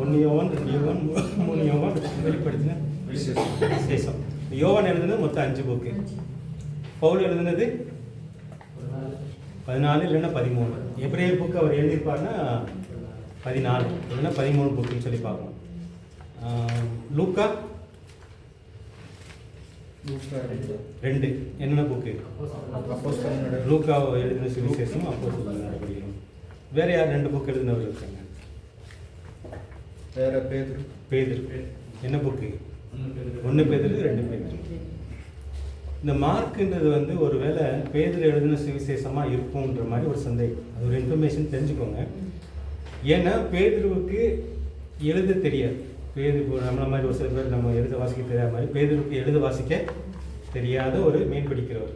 1 யோவான் 2 யோவான் 3 யோவான் வெளிப்படுத்தின விசேஷம். யோவான் எழுதுனது மொத்தம் 5 புக்கு. பவுல் எழுதுனது 14 இல்லைன்னா 13. எபிரேயர் புக்கு அவர் எழுதியிருப்பாருன்னா 14 இல்லைன்னா 13 புக்குன்னு சொல்லி பார்க்கணும். லூக்கா 2 என்னென்ன புக்கு? லூக்கா எழுதின சுவிசேஷம், அப்போஸ்தலர் நடவடிக்கைகள். வேற யார் 2 புக் எழுதினவர் இருக்காங்க? வேற பேதுரு என்ன புக்கு? 1 பேதுரு 2 பேதுரு. இந்த மார்க்குன்றது வந்து ஒருவேளை பேதுரு எழுதின சுவிசேஷமாக இருக்கும்ன்ற மாதிரி ஒரு சந்தேகம். அது ஒரு இன்ஃபர்மேஷன் தெரிஞ்சுக்கோங்க. ஏன்னா பேதுருவுக்கு எழுத தெரியாது. பேதுரு நம்மள மாதிரி ஒரு சில பேர் நம்ம எழுத வாசிக்க தெரியாத மாதிரி பேதுருக்கு எழுத வாசிக்க தெரியாத ஒரு மீன் பிடிக்கிறவர்.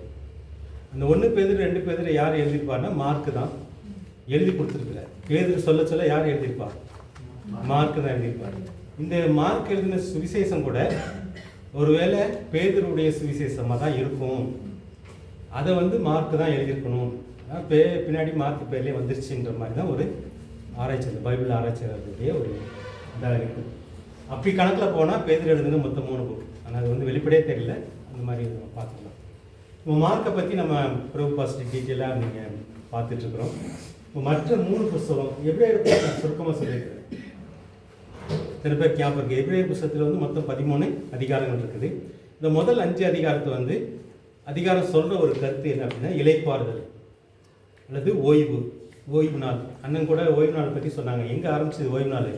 அந்த 1 பேதுரு 2 பேதுரு யார் எழுதியிருப்பார்னா மார்க்கு தான் எழுதி கொடுத்துருக்கிறார். பேதுரு சொல்ல சொல்ல யார் எழுதியிருப்பார்? மார்க்கு தான் எழுதியிருப்பார். இந்த மார்க் எழுதின சுவிசேஷம் கூட ஒருவேளை பேதுருடைய சுவிசேஷமாக தான் இருக்கும். அதை வந்து மார்க்கு தான் எழுதியிருக்கணும். பின்னாடி மார்க்கு பேர்லேயே வந்துருச்சுன்ற மாதிரி தான் ஒரு ஆராய்ச்சி, அந்த பைபிள் ஆராய்ச்சியாளர்களுடைய ஒரு இதாக இருக்குது. அப்படி கணக்கில் போனால் பேதுரு எழுதுனது மொத்தம் 3 புக். ஆனால் அது வந்து வெளிப்படையே தெரியல. அந்த மாதிரி நம்ம பார்த்துக்கலாம். இப்போ மார்க்கை பற்றி நம்ம ப்ரூஃப் பாசிட்டிவ் டீட்டெயிலாக நீங்கள் பார்த்துட்ருக்குறோம். இப்போ மற்ற 3 புஸ்தகம் எபிரேயர் நான் சுருக்கமாக சொல்லியிருக்கிறேன். சில பேர் ஞாபகம் இருக்குது. எபிரேயர் புஸ்தகத்தில் வந்து மொத்தம் 13 அதிகாரங்கள் இருக்குது. இந்த முதல் 5 அதிகாரத்தை வந்து அதிகாரம் சொல்கிற ஒரு கருத்து என்ன அப்படின்னா இளைப்பாறுதல் அல்லது ஓய்வு நாள். அண்ணன் கூட ஓய்வு நாள் பற்றி சொன்னாங்க. எங்கே ஆரம்பிச்சது ஓய்வு நாள்?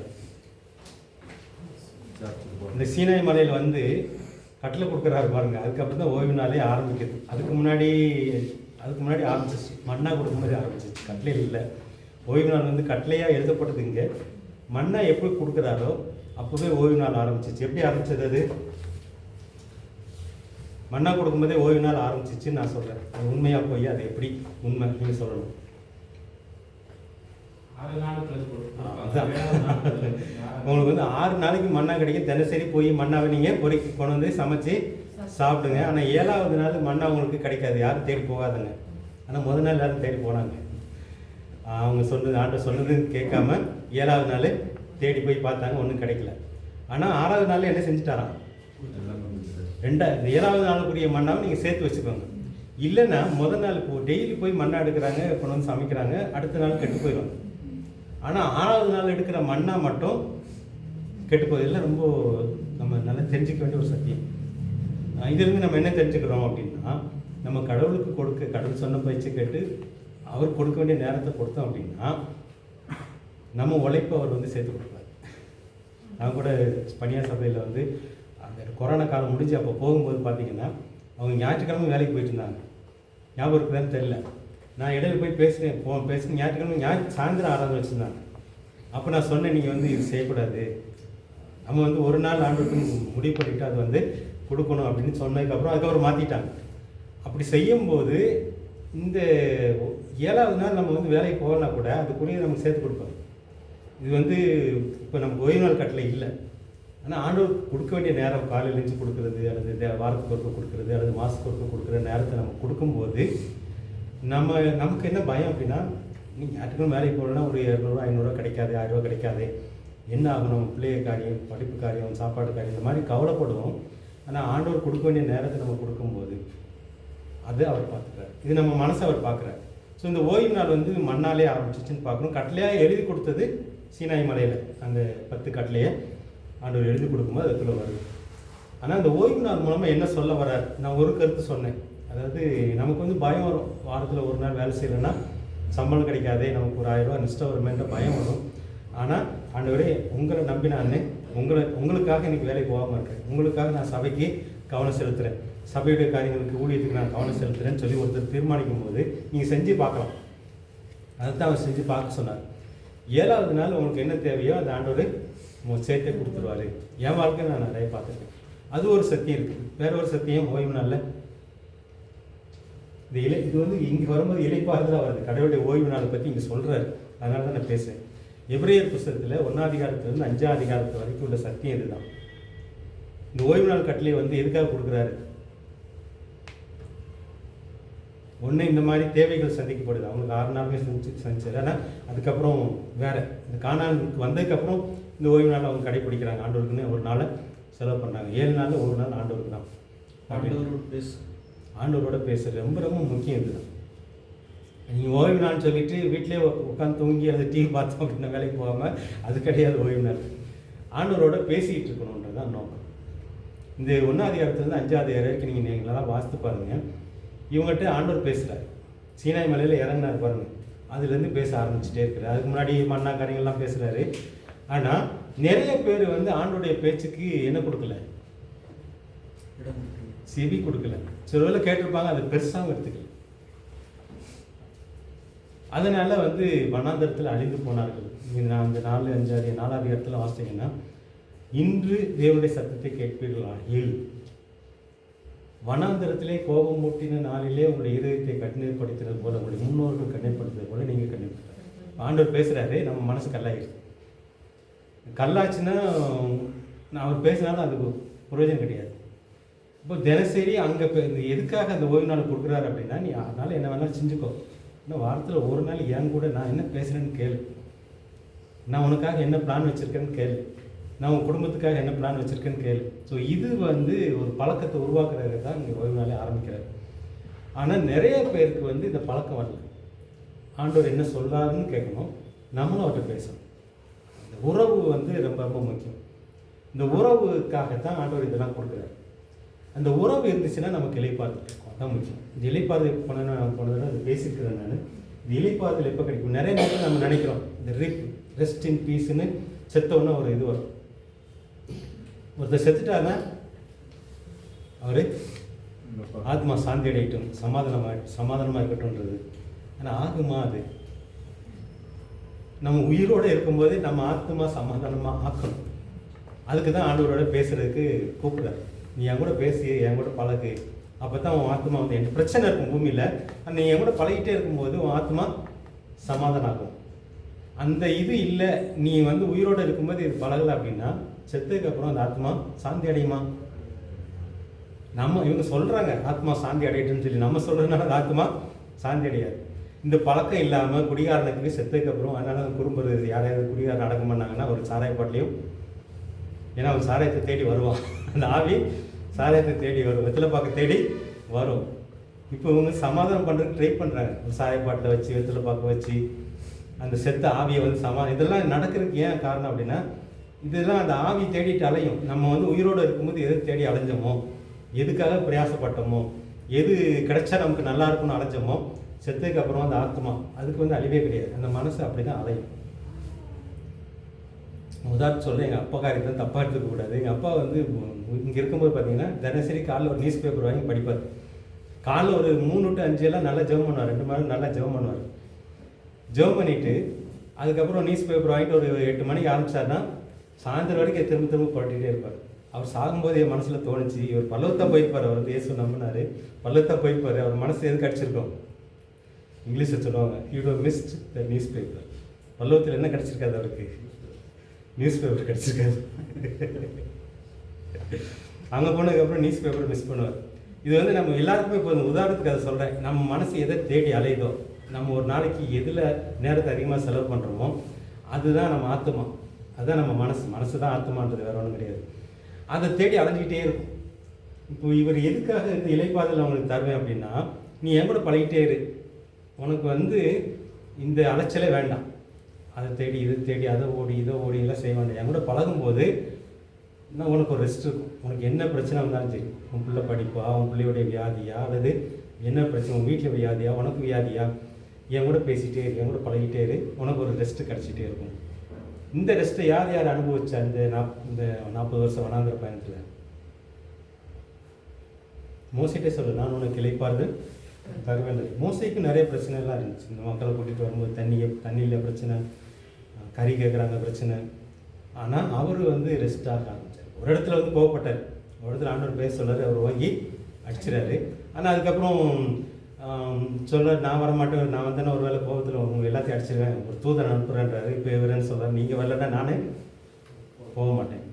இந்த சீனாய் மலையில் வந்து கட்டளை கொடுக்குறாரு பாருங்க. அதுக்கப்புறம் தான் ஓய்வு நாளே ஆரம்பிக்குது. அதுக்கு முன்னாடி ஆரம்பிச்சிச்சு. மன்னா கொடுக்கும்போது ஆரம்பிச்சிச்சு, கட்டளையில் இல்லை. ஓய்வு நாள் வந்து கட்டளையாக எழுதப்பட்டது. இங்கே மன்னா எப்படி கொடுக்குறாரோ அப்போவே ஓய்வு நாள் ஆரம்பிச்சிச்சு. எப்படி ஆரம்பிச்சது? அது மன்னா கொடுக்கும்போதே ஓய்வு நாள் ஆரம்பிச்சிச்சுன்னு நான் சொல்கிறேன். அது உண்மையாக போய் அது எப்படி உண்மை நீங்கள் சொல்லணும். அதுதான் உங்களுக்கு வந்து 6 நாளைக்கு மன்னா கிடைக்கும். தினசரி போய் மன்னாவை நீங்கள் பொறுக்கி கொண்டு வந்து சமைச்சு சாப்பிடுங்க. ஆனால் 7ஆவது நாள் மன்னா உங்களுக்கு கிடைக்காது. யாரும் தேடி போகாதுங்க. ஆனால் முதல் நாள் யாரும் தேடி போனாங்க. அவங்க சொன்னது ஆண்டவர் சொன்னது கேட்காம 7ஆவது நாள் தேடி போய் பார்த்தாங்க, ஒன்றும் கிடைக்கல. ஆனால் 6ஆவது நாள் என்ன செஞ்சுட்டாராம்? இந்த 7ஆவது நாளுக்குரிய மன்னாவை நீங்கள் சேர்த்து வச்சுக்கோங்க. இல்லைன்னா முதல் நாள் டெய்லி போய் மண்ணா எடுக்கிறாங்க, கொண்டு வந்து சமைக்கிறாங்க, அடுத்த நாள் கெட்டு போயிடுவாங்க. ஆனால் 6ஆவது நாள் எடுக்கிற மண்ணா மட்டும் கெட்டு போகுது. ரொம்ப நம்ம நல்லா தெரிஞ்சிக்க வேண்டிய ஒரு சத்தியம். இதிலிருந்து நம்ம என்ன தெரிஞ்சுக்கிறோம் அப்படின்னா, நம்ம கடவுளுக்கு கடவுள் சொன்ன பயிற்சி கேட்டு அவர் கொடுக்க வேண்டிய நேரத்தை கொடுத்தோம் அப்படின்னா நம்ம உழைப்பை அவர் வந்து சேர்த்து கொடுப்பார். நான் கூட பனியார் சபையில் வந்து அந்த கொரோனா காலம் முடிஞ்சு அப்போ போகும்போது பார்த்தீங்கன்னா அவங்க ஞாயிற்றுக்கிழமை வேலைக்கு போயிட்டு இருந்தாங்க. ஞாபகம் இருக்குதான்னு தெரியல. நான் இடையில போய் பேசுகிறேன் ஞாயிற்றுக்கிழமை சாயந்தரம் ஆராதனை வச்சுருந்தாங்க. அப்போ நான் சொன்னேன், நீங்கள் வந்து இது செய்யக்கூடாது, நம்ம வந்து ஒரு நாள் ஆண்டுக்கு முடிவு பண்ணிவிட்டு அது வந்து கொடுக்கணும் அப்படின்னு சொன்னதுக்கப்புறம் அதுக்கப்புறம் மாற்றிட்டாங்க. அப்படி செய்யும்போது இந்த 7ஆவது நாள் நம்ம வந்து வேலைக்கு போகலாம் கூட அதுக்குரிய நமக்கு சேர்த்து கொடுப்பாங்க. இது வந்து இப்போ நமக்கு ஓய்வு நாள் கட்டளை இல்லை. ஆனால் ஆண்டவர் கொடுக்க வேண்டிய நேரம் காலையில் எழுந்து கொடுக்குறது அல்லது வாரத்துக்கு ஒருக்க கொடுக்குறது அல்லது மாதத்துக்கு ஒருக்க கொடுக்குற நேரத்தை நம்ம கொடுக்கும்போது நமக்கு என்ன பயம் அப்படின்னா, நீங்கள் ஞாயிற்றுக்கிழமை வேலைக்கு போகணுன்னா ஒரு 200 500 கிடைக்காது, 1000 கிடைக்காது, என்ன ஆகணும், பிள்ளைய காரியம், படிப்பு காரியம், சாப்பாடு காரியம், இந்த மாதிரி கவலைப்படுவோம். ஆனால் ஆண்டவர் கொடுக்க வேண்டிய நேரத்தை நம்ம கொடுக்கும்போது அது அவர் பார்த்துக்கிறார். இது நம்ம மனசை அவர் பார்க்குறார். ஸோ இந்த ஓய்வு நாள் வந்து மண்ணாலே ஆரம்பிச்சிச்சுன்னு பார்க்கணும். கட்டளையாக எழுதி கொடுத்தது சீனாய் மலையில் அந்த 10 கட்டளையை ஆண்டவர் எழுதி கொடுக்கும்போது அதுக்குள்ளே வருது. ஆனால் அந்த ஓய்வு நாள் மூலமாக என்ன சொல்ல வர்றார்? நான் ஒரு கருத்து சொன்னேன். அதாவது நமக்கு வந்து பயம் வரும். வாரத்தில் ஒரு நாள் வேலை செய்யலைன்னா சம்பளம் கிடைக்காதே, நமக்கு ஒரு 1000 ரூபா நஷ்டம் வருமேன்ற பயம் வரும். ஆனால் ஆண்டவரே உங்களை நம்பி நான் உங்களுக்காக இன்றைக்கி வேலைக்கு போகாமல் இருக்கேன், உங்களுக்காக நான் சபைக்கு கவனம் செலுத்துகிறேன், சபையுடைய காரியங்களுக்கு ஊழியத்துக்கு நான் கவனம் செலுத்துகிறேன்னு சொல்லி ஒருத்தர் தீர்மானிக்கும் போது நீங்கள் செஞ்சு பார்க்கலாம். அதுதான் அவர் செஞ்சு பார்க்க சொன்னார். 7ஆவது நாள் உங்களுக்கு என்ன தேவையோ அந்த ஆண்டவர் உங்களுக்கு சேர்த்தே கொடுத்துருவாரு. என் வாழ்க்கை நான் நிறைய பார்த்துருக்கேன். அது ஒரு சத்தியம் இருக்குது. வேற ஒரு சத்தியம் ஓய்வு நாளில் இது வந்து இங்கே வரும்போது இளைப்பாறுதலாக வருது. கடவுளுடைய ஓய்வு நாளை பற்றி இங்கே சொல்கிறாரு. அதனால தான் நான் பேசுகிறேன். எபிரேயர் புஸ்தகத்தில் 1ஆம் அதிகாரத்திலிருந்து 5ஆம் அதிகாரத்து வரைக்கும் உள்ள சத்தியம் இதுதான். இந்த ஓய்வு நாள் கட்டளை வந்து எதுக்காக கொடுக்குறாரு? ஒன்று இந்த மாதிரி தேவைகள் சந்திக்கப்படுது. அவங்களுக்கு 6 நாளுமே சந்திச்சார். ஆனால் அதுக்கப்புறம் வேறு இந்த கானானுக்கு வந்ததுக்கப்புறம் இந்த ஓய்வு நாள் அவங்க கடைப்பிடிக்கிறாங்க. ஆண்டவருக்குன்னு ஒரு நாளை செலவு பண்ணுறாங்க. 7 நாளில் ஒரு நாள் ஆண்டவருக்கு தான். ஆண்டவரோட பேசுறது ரொம்ப ரொம்ப முக்கியம். இதுதான் நீங்கள் ஓய்வு நாள்னு சொல்லிட்டு வீட்டிலே உட்காந்து தூங்கி அதை டிவி பார்த்தோம் அப்படின்னா வேலைக்கு போகாமல் அது கிடையாது ஓய்வு நாள். ஆண்டவரோட பேசிக்கிட்டு இருக்கணுன்றது தான் நோக்கம். இந்த 1ஆம் அதிகாரத்துலேருந்து 5ஆம் அதிகாரம் வரைக்கும் நீங்களாம் வாசித்து பாருங்கள். இவங்ககிட்ட ஆண்டவர் பேசுகிறார். சீனாய் மலையில் இறங்கினார் பாருங்கள், அதுலேருந்து பேச ஆரம்பிச்சுட்டே இருக்கிறார். அதுக்கு முன்னாடி மண்ணா காரியங்கள்லாம் பேசுகிறாரு. ஆனால் நிறைய பேர் வந்து ஆண்டோடைய பேச்சுக்கு என்ன கொடுக்கல, செவி கொடுக்கல. சில வேளை கேட்டிருப்பாங்க, அது பெருசாகவும் எடுத்துக்கல. அதனால் வந்து வனாந்தரத்தில் அழிந்து போனார்கள். நான் அந்த 4 அதிகாரத்தில் வாசித்தீங்கன்னா, இன்று தேவனுடைய சத்தத்தை கேட்பீர்களாகில் வனாந்தரத்திலே கோபம் மூட்டின நாளிலே உங்களுடைய இதயத்தை கண்ணீர்படுத்தினது போல, உங்களுடைய முன்னோர்கள் கண்ணீர்படுத்துறது போல நீங்கள் கண்ணீர்படுத்த. ஆண்டவர் பேசுகிறாரு, நம்ம மனசு கல்லாயிடுது. கல்லாச்சுன்னா அவர் பேசினாலும் அதுக்கு பிரயோஜனம் கிடையாது. இப்போ தினசரி அங்கே எதுக்காக அந்த ஓய்வு நாள் கொடுக்குறாரு அப்படின்னா, நீ அதனால் என்ன வேணாலும் செஞ்சுக்கோ, இன்னும் வாரத்தில் ஒரு நாள் என் கூட நான் என்ன பேசுகிறேன்னு கேளு, நான் உனக்காக என்ன பிளான் வச்சுருக்கேன்னு கேளு, நான் உன் குடும்பத்துக்காக என்ன பிளான் வச்சுருக்கேன்னு கேளு. ஸோ இது வந்து ஒரு பழக்கத்தை உருவாக்குறது தான் இங்கே ஓய்வு நாளே ஆரம்பிக்கிறார். ஆனால் நிறைய பேருக்கு வந்து இந்த பழக்கம் வரல. ஆண்டவர் என்ன சொல்கிறாருன்னு கேட்கணும், நம்மளும் அவர்கிட்ட பேசணும். இந்த உறவு வந்து ரொம்ப ரொம்ப முக்கியம். இந்த உறவுக்காகத்தான் ஆண்டவர் இதெல்லாம் கொடுக்குறாரு. அந்த உறவு இருந்துச்சுன்னா நமக்கு இளைப்பாறுதல் இருக்கும், அதான் முக்கியம். இந்த இளைப்பாறுதல் போனதுன்னா அது பேசியிருக்கிறேன் நான். இந்த இளைப்பாறுதல் எப்போ கிடைக்கும்? நிறைய நேரத்தில் நம்ம நினைக்கிறோம் இந்த ரெஸ்ட் இன் பீஸ்ன்னு செத்தோன்னா ஒரு இது வரும். ஒருத்தர் செத்துட்டாருன்னா அவர் ஆத்மா சாந்தி அடையட்டும், சமாதானமாக இருக்கட்டும்ன்றது. ஆனால் ஆகுமா? அது நம்ம உயிரோடு இருக்கும்போதே நம்ம ஆத்மா சமாதானமாக ஆக்கணும். அதுக்கு தான் ஆண்டவரோட பேசுகிறதுக்கு கூப்பிடுறாரு. நீ என் கூட பேசி, என் கூட பழகு, அப்போ தான் உன் ஆத்மா வந்து என் பிரச்சனை இருக்கும் பூமியில், நீ என் கூட பழகிட்டே இருக்கும்போது உன் ஆத்மா சமாதானம் ஆகும். அந்த இது இல்லை, நீ வந்து உயிரோடு இருக்கும்போது இது பழகலை அப்படின்னா செத்துக்கு அப்புறம் அந்த ஆத்மா சாந்தி அடையுமா? இவங்க சொல்கிறாங்க ஆத்மா சாந்தி அடையட்டுன்னு சொல்லி, நம்ம சொல்கிறதுனால அந்த ஆத்மா சாந்தி அடையாது. இந்த பழக்கம் இல்லாமல் குடிகாரனுக்கு செத்துக்கு அப்புறம், அதனால குறும்புறது யாரையாவது குடிகாரன் அடக்கம் பண்ணாங்கன்னா ஒரு சாராய பாட்டிலையும், ஏன்னா அவன் சாராயத்தை தேடி வருவான், அந்த ஆவி சாராயத்தை தேடி வரும், வெத்தலைப்பாக்கை தேடி வரும். இப்போ இவங்க சமாதானம் பண்ணுறதுக்கு ட்ரை பண்ணுறாங்க. ஒரு சாராயப்பாட்டில் வச்சு வெத்தலைப்பாக்கை வச்சு அந்த செத்த ஆவியை வந்து இதெல்லாம் நடக்கிறதுக்கு ஏன் காரணம் அப்படின்னா, இதெல்லாம் அந்த ஆவி தேடிட்டு அலையும். நம்ம வந்து உயிரோடு இருக்கும்போது எது தேடி அலைஞ்சோமோ, எதுக்காக பிரயாசப்பட்டோமோ, எது கிடைச்சா நமக்கு நல்லா இருக்கும்னு அலைஞ்சோமோ, செத்ததுக்கு அப்புறம் அந்த ஆத்மா அதுக்கு வந்து அழிவே கிடையாது. அந்த மனசு அப்படி தான் அலையும். உதாரணம் சொல்கிறேன், எங்கள் அப்பா காரியத்தை தப்பாக எடுத்துக்கக்கூடாது. எங்கள் அப்பா வந்து இங்கே இருக்கும்போது பார்த்தீங்கன்னா தினசரி காலைல ஒரு நியூஸ் பேப்பர் வாங்கி படிப்பார். காலைல ஒரு 3 to 5 எல்லாம் நல்லா ஜெபம் பண்ணுவார். 2 மணி நல்லா ஜெபம் பண்ணுவார். ஜெபம் பண்ணிவிட்டு அதுக்கப்புறம் நியூஸ் பேப்பர் வாங்கிட்டு ஒரு 8 மணிக்கு ஆரம்பிச்சார்னா சாயந்தரம் வரைக்கும் திரும்ப புரட்டிகிட்டே இருப்பார். அவர் சாகும்போது என் மனசில் தோணுச்சு, இவர் பல்லவத்தான் போயிருப்பார். அவர் வந்து இயேசு நம்பினார், பல்லவத்தான் போயிருப்பார். அவர் மனசு எதுக்கு அடிச்சிருக்கோம்? இங்கிலீஷில் சொல்லுவாங்க, you do missed the newspaper. பல்லவத்தில் என்ன கிடச்சிருக்காது அவருக்கு? நியூஸ் பேப்பர் கிடச்சிருக்காது. அங்கே போனதுக்கப்புறம் நியூஸ் பேப்பர் மிஸ் பண்ணுவார். இது வந்து நம்ம எல்லாருக்குமே இப்போ உதாரணத்துக்கு அதை சொல்கிறேன். நம்ம மனசு எதை தேடி அலையுதோ, நம்ம ஒரு நாளைக்கு எதில் நேரத்தை அதிகமாக செலவு பண்ணுறோமோ அதுதான் நம்ம ஆத்மா, அதுதான் நம்ம மனசு தான் ஆத்மான்றது, வேறு ஒன்றும் கிடையாது. அதை தேடி அலைஞ்சிக்கிட்டே இருக்கும். இப்போ இவர் எதுக்காக இந்த இளைப்பாறுதல் அவங்களுக்கு தருவேன் அப்படின்னா, நீ என் கூட பழகிட்டே இரு, உனக்கு வந்து இந்த அலைச்சலே வேண்டாம், அதை தேடி இதை தேடி அதை ஓடி எல்லாம் செய்ய வேண்டாம். என் கூட பழகும்போது இன்னும் உனக்கு ஒரு ரெஸ்ட் இருக்கும். உனக்கு என்ன பிரச்சனை வந்தாலும் சரி, உன் பிள்ளை படிப்பா, உன் பிள்ளையுடைய வியாதியா, அல்லது என்ன பிரச்சனை, உன் வீட்டில் வியாதியா, உனக்கு வியாதியா, என் கூட பேசிகிட்டே இரு, என் கூட பழகிட்டே இரு, உனக்கு ஒரு ரெஸ்ட்டு கிடச்சிட்டே இருக்கும். இந்த ரெஸ்ட்டை யார் அனுபவிச்சா இந்த 40 வருஷம் வனாந்திர பயணத்தில்? மோசைட்டே சொல்லு, நான் உனக்கு இளைப்பாறுதல் தருவேன். மோசைக்கு நிறைய பிரச்சனைலாம் இருந்துச்சு. இந்த மக்களை கூட்டிகிட்டு வரும்போது தண்ணியில் பிரச்சனை, கறி கேட்குறாங்க பிரச்சனை. ஆனால் அவர் வந்து ரெஸ்ட்டாக ஆரம்பித்தார். ஒரு இடத்துல வந்து கோவப்பட்டார், ஒரு இடத்துல ஆண்டவர் பேச சொல்லார், அவர் வாங்கி அடிச்சிடாரு. ஆனால் அதுக்கப்புறம் சொல்ல, நான் வரமாட்டேன், நான் வந்தேன்னா ஒரு வேளை கோபத்தில் உங்கள் எல்லாத்தையும் அடிச்சிருவேன், ஒரு தூதனை அனுப்புகிறேன்றாரு. இப்போ இவரேன்னு சொல்கிறார், நீங்கள் வரலன்னா நானே போக மாட்டேன்.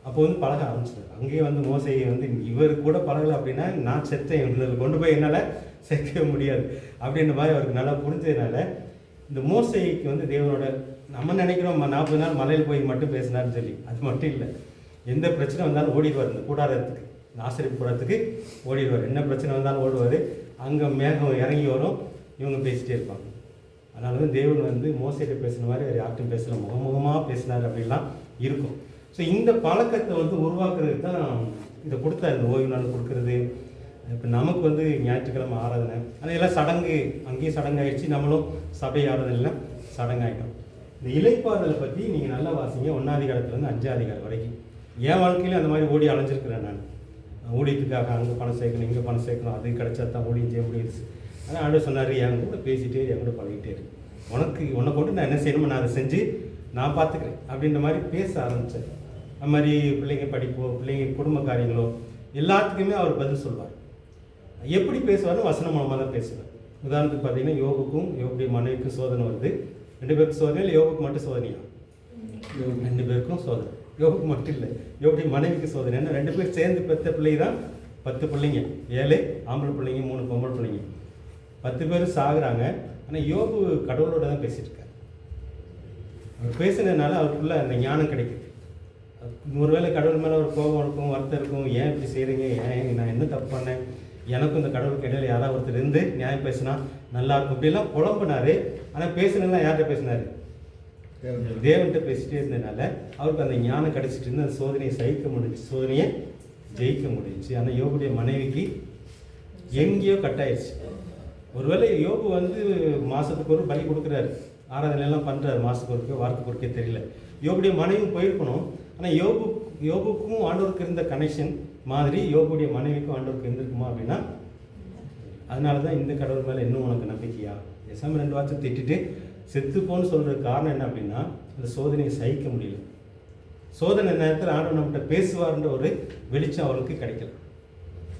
அப்போ வந்து பழக ஆரம்பிச்சிட்டார். அங்கேயே வந்து மோசை வந்து இவர் கூட பழகலை அப்படின்னா நான் செத்தேன், இவங்களை கொண்டு போய் என்னால் சேர்க்கவே முடியாது அப்படின்ற மாதிரி அவருக்கு நல்லா புரிஞ்சதுனால இந்த மோசைக்கு வந்து தேவனோட நம்ம நினைக்கிறோம் 40 நாள் மலையில் போய் மட்டும் பேசினார்னு சொல்லி, அது மட்டும் இல்லை. எந்த பிரச்சனை வந்தாலும் ஓடிடுவார், இந்த கூடாரத்துக்கு, இந்த ஆசிரியர் கூடாரத்துக்கு ஓடிடுவார். என்ன பிரச்சனை வந்தாலும் ஓடுவார். அங்கே மேகம் இறங்கி வரும், இவங்க பேசிகிட்டே இருப்பாங்க. அதனால தான் தேவன் வந்து மோசையிட்ட பேசுன மாதிரி அவர் யார்ட்டும் பேசல, முகமுகமாக பேசினார் அப்படின்லாம் இருக்கும். ஸோ இந்த பழக்கத்தை வந்து உருவாக்குறதுக்கு தான் இதை கொடுத்தாரு, இந்த ஓய்வு நாள் கொடுக்குறது. இப்போ நமக்கு வந்து ஞாயிற்றுக்கிழமை ஆராதனை, ஆனால் எல்லாம் சடங்கு, அங்கேயும் சடங்காயிடுச்சு, நம்மளும் சபை ஆராதனைலாம் சடங்காயிட்டோம். இந்த இளைப்பாறுதலை பற்றி நீங்கள் நல்லா வாசிங்க, 1ஆம் அதிகாரத்துலேருந்து 5ஆம் அதிகாரம் வரைக்கும். என் வாழ்க்கையிலும் அந்த மாதிரி ஓடி அலைஞ்சிருக்கிறேன் நான். ஊழியத்துக்காக அங்கே பணம் சேர்க்கணும், இங்கே பணம் சேர்க்கணும், அது கிடைச்சா தான் ஊழியம் செய்ய முடியுது. ஆனால் ஆண்டவர் சொன்னார், என் கூட பேசிகிட்டே என் கூட பழகிட்டே இருக்கு, உன்னை கொண்டு நான் என்ன செய்யணுமோ நான் அதை செஞ்சு நான் பார்த்துக்கிறேன் அப்படின்ற மாதிரி பேச ஆரம்பித்தேன். அது மாதிரி பிள்ளைங்க படிப்போ, பிள்ளைங்க குடும்ப காரியங்களோ எல்லாத்துக்குமே அவர் பதில் சொல்வார். எப்படி பேசுவார்னு வசனம் மூலமாக தான் பேசுவார். உதாரணத்துக்கு பார்த்தீங்கன்னா, யோகுக்கும் யோகுடைய மனைவிக்கும் சோதனை வருது. 2 பேருக்கு சோதனை இல்லை, யோகுக்கு மட்டும் சோதனையா? 2 பேருக்கும் சோதனை. யோகுக்கு மட்டும் இல்லை, யோகுடைய மனைவிக்கு சோதனை. ஏன்னா 2 பேர் சேர்ந்து பெற்ற பிள்ளை தான் 10 பிள்ளைங்க, 7 ஆம்பளை பிள்ளைங்க, 3 பொம்பளை பிள்ளைங்க, 10 பேர் சாகுறாங்க. ஆனால் யோகு கடவுளோட தான் பேசிட்டு இருக்காரு. அவர் பேசுனதுனால அவருக்குள்ள அந்த ஞானம் கிடைக்குது. ஒருவேளை கடவுள் மேலே ஒரு கோபம் இருக்கும், வருத்தம் இருக்கும், ஏன் இப்படி செய்கிறீங்க, ஏன் நான் என்ன தப்பு பண்ணேன், எனக்கும் இந்த கடவுளுக்கு இடையில யாராவது ஒருத்தர் இருந்து நியாயம் பேசினா நல்லா இருக்கும் இப்படிலாம் புலம்புனாரு. ஆனால் பேசுனதுலாம் யார்கிட்ட பேசினாரு? தேவன்கிட்ட பேசிட்டே இருந்ததுனால அவருக்கு அந்த ஞானம் கிடைச்சிட்டு இருந்து அந்த சோதனையை சகிக்க முடிஞ்சு, சோதனையை ஜெயிக்க முடிஞ்சிச்சு. ஆனால் யோகுடைய மனைவிக்கு எங்கேயோ கட்டாயிடுச்சு. ஒருவேளை யோகு வந்து மாதத்துக்கு ஒரு பலி கொடுக்குறாரு, ஆராதனையெல்லாம் பண்ணுறாரு, மாதத்துக்கு ஒருக்கே வாரத்துக்கு ஒருக்கே தெரியல. யோகுடைய மனைவியும் போயிருக்கணும். ஆனால் யோகுக்கும் ஆண்டவருக்கு இருந்த கனெக்ஷன் மாதிரி யோகுடைய மனைவிக்கும் ஆண்டவருக்கு இருந்திருக்குமா அப்படின்னா, அதனால தான் இந்த கடவுள் மேலே இன்னும் உனக்கு நம்பிக்கையா, எசாம 2 வார்த்தை திட்டிட்டு செத்துப்போன்னு சொல்கிறதுக்கு காரணம் என்ன அப்படின்னா, அந்த சோதனையை சகிக்க முடியல. சோதனை நேரத்தில் ஆண்டவர் நம்மகிட்ட பேசுவார்ன்ற ஒரு வெளிச்சம் அவளுக்கு கிடைக்கல.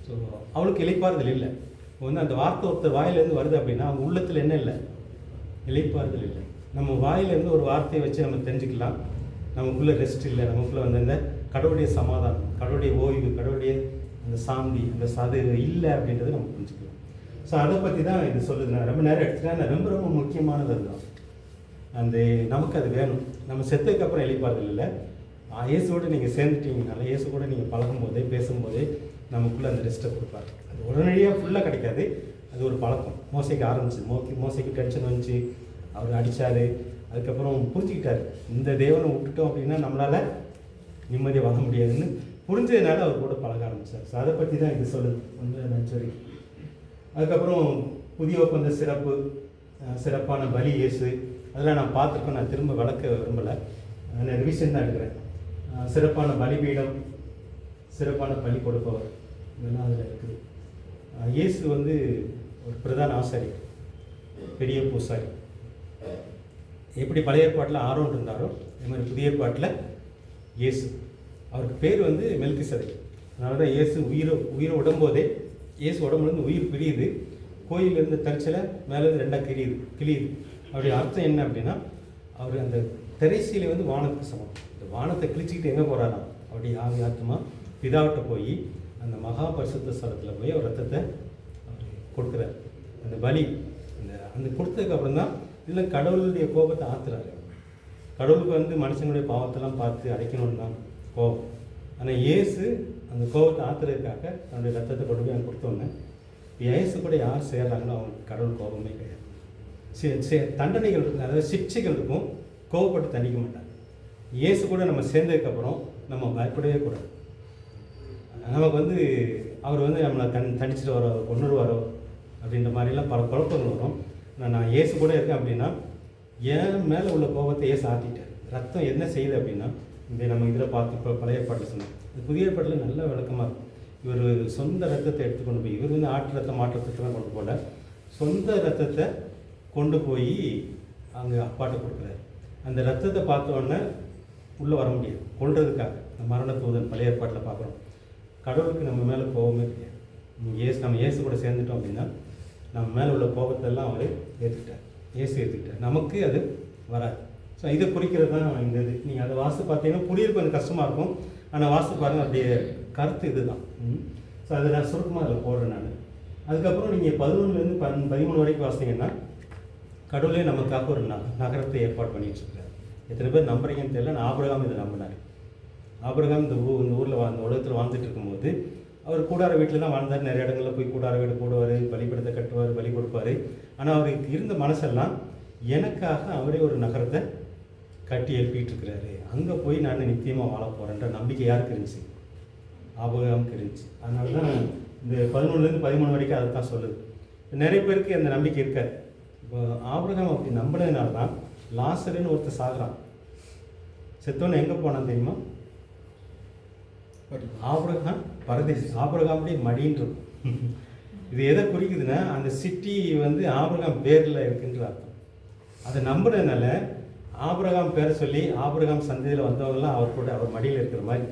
ஸோ அவளுக்கு இளைப்பாறுதல் இல்லை. இப்போ வந்து அந்த வார்த்தை ஒருத்தர் வாயிலேருந்து வருது அப்படின்னா அவங்க உள்ளத்தில் என்ன இல்லை? இளைப்பாறுதல் இல்லை. நம்ம வாயிலேருந்து ஒரு வார்த்தையை வச்சு நம்ம தெரிஞ்சுக்கலாம், நமக்குள்ளே ரெஸ்ட் இல்லை, நமக்குள்ளே வந்து அந்த கடவுளுடைய சமாதானம், கடவுளுடைய ஓய்வு, கடவுளுடைய அந்த சாந்தி, அந்த சது இல்லை அப்படின்றத நம்ம புரிஞ்சுக்கலாம். ஸோ அதை பற்றி தான் இது சொல்லுது. நான் ரொம்ப நேரம் எடுத்துட்டேன். ரொம்ப ரொம்ப முக்கியமானது அதுதான். அந்த நமக்கு அது வேணும். நம்ம செத்ததுக்கப்புறம் இளைப்பாறுதல் இல்லை, இயேசுவோடு நீங்கள் சேர்ந்துட்டீங்கனால, இயேசு கூட நீங்கள் பழகும்போதே பேசும்போதே நமக்குள்ளே அந்த ரெஸ்ட்டை கொடுப்பாரு. அது உடனடியாக ஃபுல்லாக கிடைக்காது, அது ஒரு பழக்கம். மோசைக்கு ஆரம்பிச்சு, மோசைக்கு டென்ஷன் வந்துச்சு, அவர் அடித்தார். அதுக்கப்புறம் புரிஞ்சுக்கிட்டாரு, இந்த தேவனை விட்டுட்டோம் அப்படின்னா நம்மளால் நிம்மதியாக வாங்க முடியாதுன்னு புரிஞ்சதுனால அவர் கூட பழக ஆரம்பித்தார். ஸோ அதை பற்றி தான் இது சொல்லுது 1 வரைக்கும். அதுக்கப்புறம் புதிய ஒப்பந்த சிறப்பான பலி இயேசு, அதெல்லாம் நான் பார்த்துருக்கேன், நான் திரும்ப விளக்க விரும்பலை, நான் ரிவிஷன் தான் எடுக்கிறேன். சிறப்பான பலிபீடம், சிறப்பான பலி கொடுப்பவர், இதெல்லாம் அதில் இருக்குது. இயேசு வந்து ஒரு பிரதான ஆசாரியர், பெரிய பூசாரி. எப்படி பழைய ஏற்பாட்டில் ஆரோன் இருந்தாரோ அதே மாதிரி புதிய ஏற்பாட்டில் இயேசு, அவருக்கு பேர் வந்து மெல்கிசேதேக். அதனால தான் இயேசு உயிரை விடும்போதே, இயேசு உடம்புலேருந்து உயிர் பிரியுது, கோயிலேருந்து தரிச்சலை மேலேருந்து 2ஆக கிளியுது. அப்படி அர்த்தம் என்ன அப்படின்னா, அவர் அந்த திரைசீலை வந்து வானத்துக்கு சமம். இந்த வானத்தை கிழிச்சிக்கிட்டு எங்கே போகிறாராம், அப்படி ஆவி ஆத்மா பிதாவிட்ட போய் அந்த மகா பரிசுத்த ஸ்தலத்தில் போய் அவர் ரத்தத்தை அவர் கொடுக்குறாரு. அந்த பலி அந்த கொடுத்ததுக்கு அப்புறம் தான் இல்லை கடவுளுடைய கோபத்தை ஆற்றுறாரு. கடவுளுக்கு வந்து மனுஷனுடைய பாவத்தெல்லாம் பார்த்து அடைக்கணும்னு தான் கோபம். ஆனால் இயேசு அந்த கோபத்தை ஆற்றுறதுக்காக தன்னுடைய ரத்தத்தை கொண்டு போய் அங்கே கொடுத்தோன்னே, இயேசு கூட யார் சேர்றாங்களோ அவங்களுக்கு கடவுள் கோபமே கிடையாது. தண்டனைகள் இருக்கும், அதாவது சிக்ஷைகள் இருக்கும், கோபப்பட்டு தண்டிக்க மாட்டாங்க. இயேசு கூட நம்ம சேர்ந்ததுக்கப்புறம் நம்ம பயப்படவே கூடாது. நமக்கு வந்து அவர் வந்து நம்மளை தண்டிச்சுட்டு வர கொண்டுருவாரோ அப்படின்ற மாதிரிலாம் பல குழப்பங்கள் வரும். நான் இயேசு கூட இருக்கேன் அப்படின்னா என் மேலே உள்ள கோபத்தை இயேசு ஆற்றிட்டார். ரத்தம் என்ன செய்யுது அப்படின்னா, இந்த நம்ம இதில் பார்த்து இப்போ பழைய ஏற்பாட்டில் சொன்னோம், இந்த புதிய ஏற்பாட்டில் நல்ல விளக்கமாக இருக்கும். இவர் சொந்த ரத்தத்தை எடுத்துக்கொண்டு போய், இவர் வந்து ஆட்டு ரத்தம் மாட்டு ரத்தத்தெல்லாம் கொண்டு போல சொந்த ரத்தத்தை கொண்டு போய் அங்கே அப்பாட்ட கொடுக்குறாரு. அந்த ரத்தத்தை பார்த்தோன்னே உள்ளே வர முடியாது, கொள்றதுக்காக மரண தூதன் பழைய ஏற்பாட்டில் பார்க்குறோம். கடவுளுக்கு நம்ம மேலே கோபமே கிடையாது. நம்ம இயேசு கூட சேர்ந்துட்டோம் அப்படின்னா நம்ம மேலே உள்ள கோபத்தெல்லாம் அவர் ஏற்றுக்கிட்டார், இயேசு ஏற்றுக்கிட்டார், நமக்கு அது வராது. ஸோ இதை குறிக்கிறது தான் இந்த இது. நீங்கள் அதை வாசித்து பார்த்தீங்கன்னா புரியுறது கொஞ்சம் கஷ்டமாக இருக்கும், ஆனால் வாசித்து பாருங்கள் அப்படியே கருத்து இது தான். ஸோ அதை நான் சுருக்கமாக அதில் போடுறேன் நான். அதுக்கப்புறம் நீங்கள் 11லேருந்து 13 வரைக்கும் வாசிங்கன்னா கடவுளே நமக்காக ஒரு நகரத்தை ஏற்பாடு பண்ணிட்டு இருக்காரு. எத்தனை பேர் நம்புறீங்கன்னு தெரியல. நான் ஆபிரகாம் இதை நம்பினார். ஆபிரகாம் இந்த ஊரில் இந்த உலகத்தில் வாழ்ந்துட்டு இருக்கும்போது அவர் கூடார வீட்டில் தான் வாழ்ந்தார். நிறைய இடங்களில் போய் கூடார வீடு போடுவார், பலிபீடத்தை கட்டுவார், பலி கொடுப்பார். ஆனால் அவருக்கு இருந்த மனசெல்லாம் எனக்காக அவரே ஒரு நகரத்தை கட்டி எழுப்பிட்டு இருக்கிறாரு, அங்கே போய் நான் நிச்சயமாக வாழ போகிறேன்ற நம்பிக்கை யாருக்கு இருந்துச்சு? ஆபிரகாமுக்கு இருந்துச்சு. அதனால தான் இந்த 11லேருந்து 13 வரைக்கும் அதை தான் சொல்லுது. நிறைய பேருக்கு அந்த நம்பிக்கை இருக்காது. இப்போ ஆபிரகாம் அப்படி நம்பினதுனால தான் லாசருன்னு ஒருத்தர் சாகுறான். செத்தோன்னு எங்கே போனான் தெரியுமா? ஆபிரகாம் பரதேசி. ஆபிரகாமுடைய மடின்னு இருக்கும். இது எதை குறிக்குதுன்னா அந்த சிட்டி வந்து ஆபிரகாம் பேரில் இருக்குன்ற அர்த்தம். அதை நம்புறதுனால ஆபிரகாம் பேரை சொல்லி ஆபிரகாம் சந்தையில் வந்தவங்கலாம் அவர் கூட அவர் மடியில் இருக்கிற மாதிரி,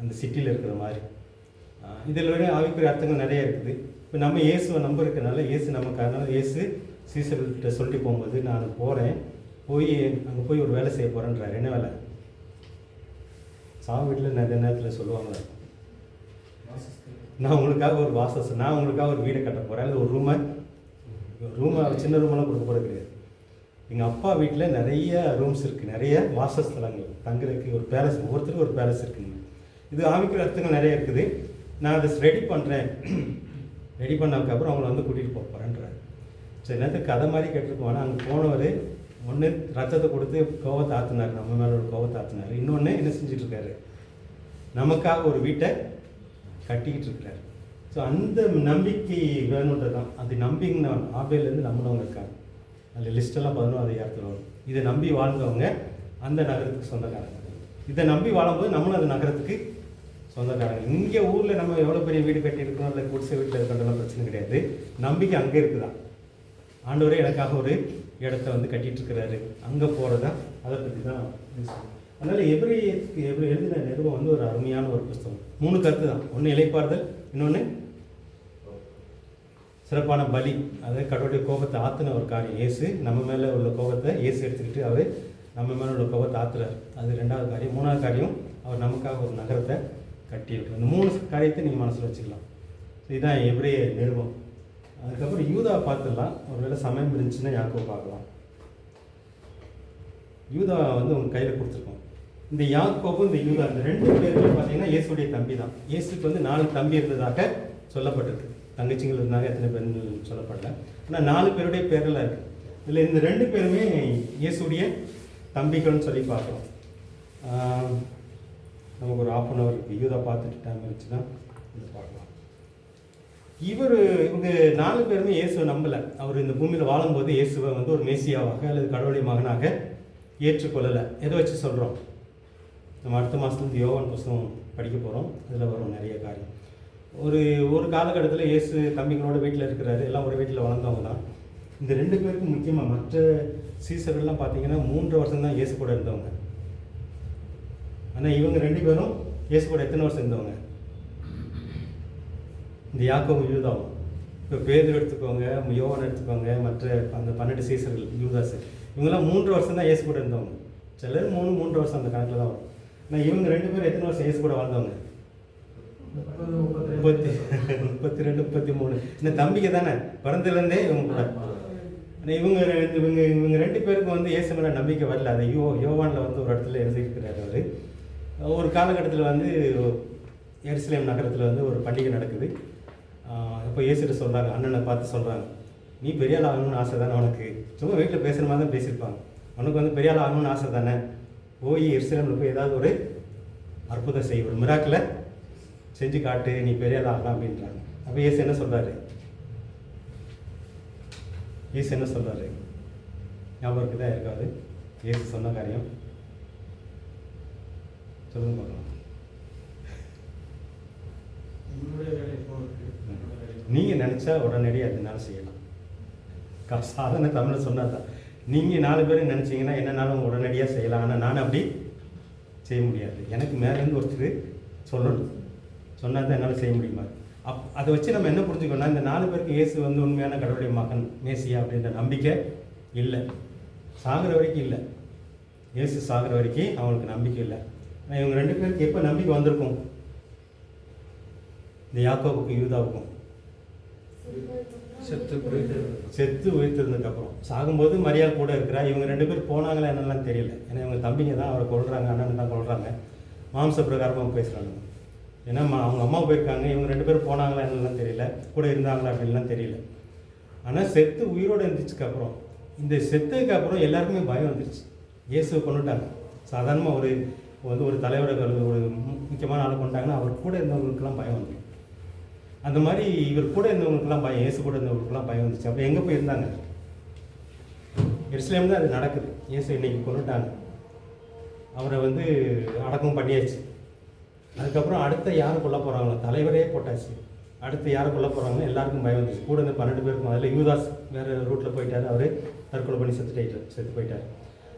அந்த சிட்டியில் இருக்கிற மாதிரி. இதில் விட ஆவிக்குரிய அர்த்தங்கள் நிறைய இருக்குது. இப்போ நம்ம இயேசுவை நம்ப இருக்கிறனால இயேசு நமக்கு, அதனால இயேசு சீசர்கிட்ட சொல்லிட்டு போகும்போது நான் போகிறேன், போய் அங்கே போய் ஒரு வேலை செய்ய போகிறேன்றார். என்ன வேலை? சாவு வீட்டில் நிறைய நேரத்தில் சொல்லுவாங்க, நான் உங்களுக்காக ஒரு நான் உங்களுக்காக ஒரு வீடை கட்ட போகிறேன், இல்லை ஒரு ரூமை சின்ன ரூமெல்லாம் கொடுக்க போகிறது கிடையாது. எங்கள் அப்பா வீட்டில் நிறைய ரூம்ஸ் இருக்குது, நிறைய வாசஸ்தலங்கள் தங்குறதுக்கு, ஒரு பேலஸ், ஒவ்வொருத்தருக்கும் ஒரு பேலஸ் இருக்குங்க. இது ஆவிக்குரிய அர்த்தங்கள் நிறைய இருக்குது. நான் அதை ரெடி பண்ணுறேன், ரெடி பண்ணதுக்கப்புறம் அவங்கள வந்து கூட்டிகிட்டு போக போகிறேன்றார். சரி, நேரத்துக்கு கதை மாதிரி கேட்டிருக்கோம். அங்கே போனவர் ஒன்று ரத்தத்தை கொடுத்து கோவத்தை ஆற்றினார், நம்ம மேலே ஒரு கோவத்தை ஆற்றினார். இன்னொன்று என்ன செஞ்சிட்ருக்காரு? நமக்காக ஒரு வீட்டை கட்டிக்கிட்டு இருக்கிறார். ஸோ அந்த நம்பிக்கை வேணுன்றது தான். அது நம்பிங்கன்னா ஆபேலேருந்து நம்பினவங்க இருக்காங்க. அதில் லிஸ்ட்டெல்லாம் 11 அதிகாரத்தில் வரும். இதை நம்பி வாழ்ந்தவங்க அந்த நகரத்துக்கு சொந்தக்காரங்க. இதை நம்பி வாழும்போது நம்மளும் அந்த நகரத்துக்கு சொந்தக்காரங்க. இங்கே ஊரில் நம்ம எவ்வளோ பெரிய வீடு கட்டியிருக்கோம், இல்லை குடிசை வீட்டில் இருக்கிறதெல்லாம் பிரச்சனை கிடையாது. நம்பிக்கை அங்கே இருக்குதான். ஆண்டவரே எனக்காக ஒரு இடத்த வந்து கட்டிகிட்டு இருக்கிறாரு, அங்கே போகிறதா அதை பற்றி தான். அதனால் எபிரேயருக்கு எழுதின நிறுவனம் வந்து ஒரு அருமையான ஒரு புத்தகம். 3 கருத்து தான். ஒன்று இளைப்பாறுதல், இன்னொன்று சிறப்பான பலி. அதாவது கடவுளுடைய கோபத்தை ஆற்றின ஒரு காரியம். இயேசு நம்ம மேலே உள்ள கோபத்தை இயேசு எடுத்துக்கிட்டு அவர் நம்ம மேலே உள்ள கோபத்தை ஆற்றுறார். அது 2வது காரியம். 3வது காரியம் அவர் நமக்காக ஒரு நகரத்தை கட்டியிருக்கிறார். இந்த 3 காரியத்தை நீங்கள் மனசில் வச்சுக்கலாம். இதுதான் எபிரேய நிறுவனம். அதுக்கப்புறம் யூதா பார்த்துடலாம். ஒருவேளை சமயம் இருந்துச்சுன்னா யாக்கோபை பார்க்கலாம். யூதா வந்து உங்கள் கையில் கொடுத்துருக்கோம். இந்த யாக்கோபு இந்த யூதா இந்த 2 பேருமே பார்த்தீங்கன்னா இயேசுடைய தம்பி தான். இயேசுக்கு வந்து 4 தம்பி இருந்ததாக சொல்லப்பட்டிருக்கு. தங்கச்சிங்கள் இருந்தாங்க, எத்தனை பேர் சொல்லப்படல. ஆனால் 4 பேருடைய பேரெல்லாம் இருக்குது. இதில் இந்த 2 பேருமே இயேசுடைய தம்பிகள்னு சொல்லி பார்க்குறோம். நமக்கு ஒரு 1/2 hour இருக்குது. யூதா பார்த்துட்டு டைம் இருந்துச்சுன்னா இதை பார்க்கலாம். இவங்க 4 பேருமே இயேசுவை நம்பலை. அவர் இந்த பூமியில் வாழும்போது இயேசுவை வந்து ஒரு மேசியாவாக அல்லது கடவுளுடைய மகனாக ஏற்றுக்கொள்ளலை. எதை வச்சு சொல்கிறோம்? நம்ம அடுத்த மாதத்துலேருந்து யோவான் புத்தகம் படிக்க போகிறோம். அதில் வரும் நிறைய காரியம். ஒரு காலகட்டத்தில் இயேசு தம்பிங்களோட வீட்டில் இருக்கிறாரு. எல்லாம் ஒரு வீட்டில் வளர்ந்தவங்க தான். இந்த 2 பேருக்கும் முக்கியமாக மற்ற சீசர்கள்லாம் பார்த்தீங்கன்னா 3 வருஷம் தான் இயேசு கூட இருந்தவங்க. ஆனால் இவங்க 2 பேரும் இயேசு கூட எத்தனை வருஷம் இருந்தவங்க? இந்த யாக்கோபு யூதாவும். இப்போ பேதுரு எடுத்துக்கோங்க, யோவான் எடுத்துக்கோங்க, மற்ற அந்த 12 சீசர்கள், யூதாஸ், இவங்கெல்லாம் 3 வருஷம் தான் இயேசு கூட இருந்தவங்க. சிலர் 3 வருஷம் அந்த கணக்கில் தான் வரும். ஆனால் இவங்க 2 பேரும் எத்தனை வருஷம் இயேசு கூட வாழ்ந்தவங்க? 32, 33. இந்த தம்பிக்கு தானே பிறந்ததுலேருந்தே இவங்க கூட. ஆனால் இவங்க 2 பேருக்கும் வந்து இயேசு மேலே நம்பிக்கை வரல. அதை யோவானில் வந்து ஒரு இடத்துல எழுதியிருக்கிறார் அவர். ஒரு காலகட்டத்தில் வந்து எருசலேம் நகரத்தில் வந்து ஒரு பண்டிகை நடக்குது. இப்போ இயேசுகிட்ட சொல்கிறாங்க, அண்ணனை பார்த்து சொல்கிறாங்க, நீ பெரிய ஆள் ஆகணும்னு ஆசை தானே உனக்கு? சும்மா வீட்டில் பேசுகிற மாதிரி தான் பேசியிருப்பாங்க. உனக்கு வந்து பெரிய ஆள் ஆகணும்னு ஆசை தானே? போய் எருசலேமில் போய் ஏதாவது ஒரு அற்புதம் செய், ஒரு மிராக்கில் செஞ்சு காட்டு, நீ பெரிய ஆள் ஆகலாம் அப்படின்றாங்க. அப்போ இயேசு என்ன சொல்கிறாரு? இயேசு என்ன சொல்கிறாரு? ஞாபகத்துக்கு தான் இருக்காது. இயேசு சொன்ன காரியம் சொல்லுங்க பார்க்கலாம். நீங்கள் நினச்சா உடனடியாக அதனால செய்யலாம். சாதாரண தமிழில் சொன்னால் தான். நீங்கள் 4 பேரும் நினச்சிங்கன்னா என்னன்னாலும் உடனடியாக செய்யலாம். ஆனால் நான் அப்படி செய்ய முடியாது. எனக்கு மேலேருந்து ஒருத்தர் சொல்லணும், சொன்னால் தான் என்னால் செய்ய முடியுமா? அதை வச்சு நம்ம என்ன புரிஞ்சுக்கணும்னா, இந்த 4 பேருக்கு இயேசு வந்து உண்மையான கடவுளுடைய மகன் மேசியா அப்படின்ற நம்பிக்கை இல்லை. சாகிற வரைக்கும் இல்லை. இயேசு சாகிற வரைக்கும் அவங்களுக்கு நம்பிக்கை இல்லை. ஆனால் இவங்க 2 பேருக்கு எப்போ நம்பிக்கை வந்திருக்கும்? இந்த யாக்கோபுக்கும் யூதாவுக்கும் செத்து உயிர்த்திருந்ததுக்கப்புறம். சாகும்போது மரியாள் கூட இருக்கிறா. இவங்க 2 பேர் போனாங்களா என்னெல்லாம் தெரியல. ஏன்னா இவங்க தம்பிங்க தான் அவரை கொள்கிறாங்க, அண்ணன் தான் கொள்கிறாங்க. மாம்ச பிரகாரமாக பேசுகிறாங்க. ஏன்னா அவங்க அம்மா போயிருக்காங்க, இவங்க 2 பேரும் போனாங்களா என்னெல்லாம் தெரியல, கூட இருந்தாங்களா அப்படின்லாம் தெரியல. ஆனால் செத்து உயிரோடு இருந்துச்சுக்கப்புறம், இந்த செத்ததுக்கப்புறம் எல்லாருக்குமே பயம் வந்துருச்சு. இயேசுவை கொண்டுட்டாங்க. சாதாரணமாக ஒரு தலைவரை ஒரு முக்கியமான ஆளை கொண்டாங்கன்னா அவர் கூட இருந்தவங்களுக்கெல்லாம் பயம் வந்துடும். அந்த மாதிரி இவர் கூட இருந்தவங்களுக்கெல்லாம் பயம், இயேசு கூட இருந்தவங்களுக்கெல்லாம் பயம் வந்துச்சு. அப்போ எங்கே போய் இருந்தாங்க? எருசலேம் தான் அது நடக்குது. இயேசு இன்னைக்கு கொண்டுட்டாங்க, அவரை அடக்கம் பண்ணியாச்சு. அதுக்கப்புறம் அடுத்த யார் கொல்ல போகிறாங்களோ, தலைவரே போட்டாச்சு, அடுத்து யாரை கொல்ல போகிறாங்களோ எல்லாருக்கும் பயம் வந்துச்சு. கூட இந்த 12 பேருக்கும். அதில் யூதாஸ் வேறு ரூட்டில் போயிட்டார், அவர் தற்கொலை பண்ணி செத்து போயிட்டார்.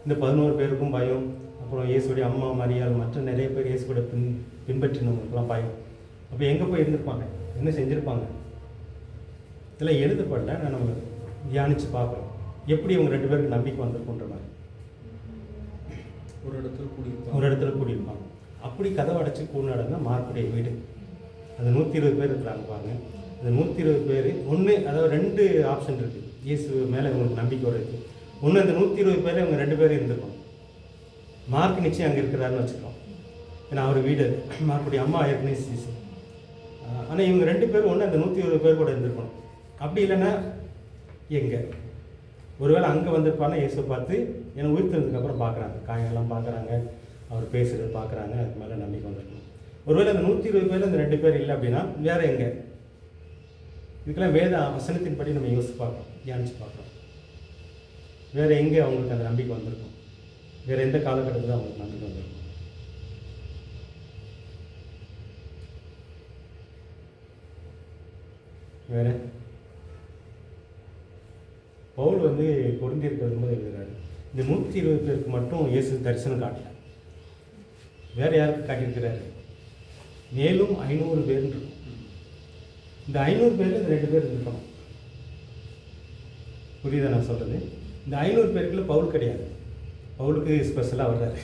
இந்த 11 பேருக்கும் பயம். அப்புறம் இயேசுடைய அம்மா மரியாள், மற்ற நிறைய பேர் இயேசு கூட பின்பற்றினவங்களுக்குலாம் பயம். அப்போ எங்கே போய் இருந்திருப்பாங்க, என்ன செஞ்சுருப்பாங்க? இதெல்லாம் எழுதப்படல, நான் நம்ம தியானித்து பார்க்குறோம். எப்படி இவங்க 2 பேருக்கு நம்பிக்கை வந்திருக்குன்ற மாதிரி ஒரு இடத்துல கூடியிருப்பாங்க. அப்படி கதவை அடைச்சி கூடாடுனா மார்க்குடைய வீடு. அது 120 பேர் இருக்கிறாங்க பாருங்க. அந்த 120 பேர் அதாவது 2 ஆப்ஷன் இருக்குது இயேசு மேலே இவங்களுக்கு நம்பிக்கை வர்றதுக்கு. ஒன்று, அந்த 120 பேர் இவங்க 2 பேரும் இருந்திருக்கணும். மார்க் நிச்சயம் அங்கே இருக்கிறாருன்னு வச்சுக்கிறோம், ஏன்னா அவர் வீடு. மார்க்குடைய அம்மா ஏற்கனவே சீசு. ஆனால் இவங்க 2 பேரும் ஒன்று அந்த 120 பேர் கூட இருந்திருக்கணும். அப்படி இல்லைன்னா எங்கே? ஒருவேளை அங்கே வந்திருப்பாருன்னா இயேசு பார்த்து, ஏன்னா உயிர்த்ததுக்கப்புறம் பார்க்குறாங்க, காயெல்லாம் பார்க்குறாங்க, அவர் பேசுகிறது பார்க்குறாங்க, அதுக்கு மேலே நம்பிக்கை வந்திருக்கணும். ஒருவேளை அந்த 120 பேர் அந்த 2 பேர் இல்லை அப்படின்னா வேறு எங்கே? இதுக்கெல்லாம் வேத வசனத்தின்படி நம்ம யோசிச்சு பார்க்குறோம், தியானிச்சு பார்க்குறோம். வேறு எங்கே அவங்களுக்கு அந்த நம்பிக்கை வந்திருக்கும்? வேறு எந்த காலகட்டத்தில் அவங்களுக்கு நம்பிக்கை வந்திருக்கும்? வேறு பவுல் கொரிந்தியருக்கு வரும்போது எழுதுகிறாரு, இந்த 120 பேருக்கு மட்டும் இயேசு தரிசனம் காட்டல, வேறு யாருக்கு காட்டியிருக்கிறாரு? மேலும் 500 பேர் இருக்கும். இந்த 500 பேரில் இந்த 2 பேர் இருக்கணும். புரியுதா நான் சொல்கிறது? இந்த 500 பேருக்குள்ள பவுல் கிடையாது. பவுலுக்கு ஸ்பெஷலாக வர்றாரு,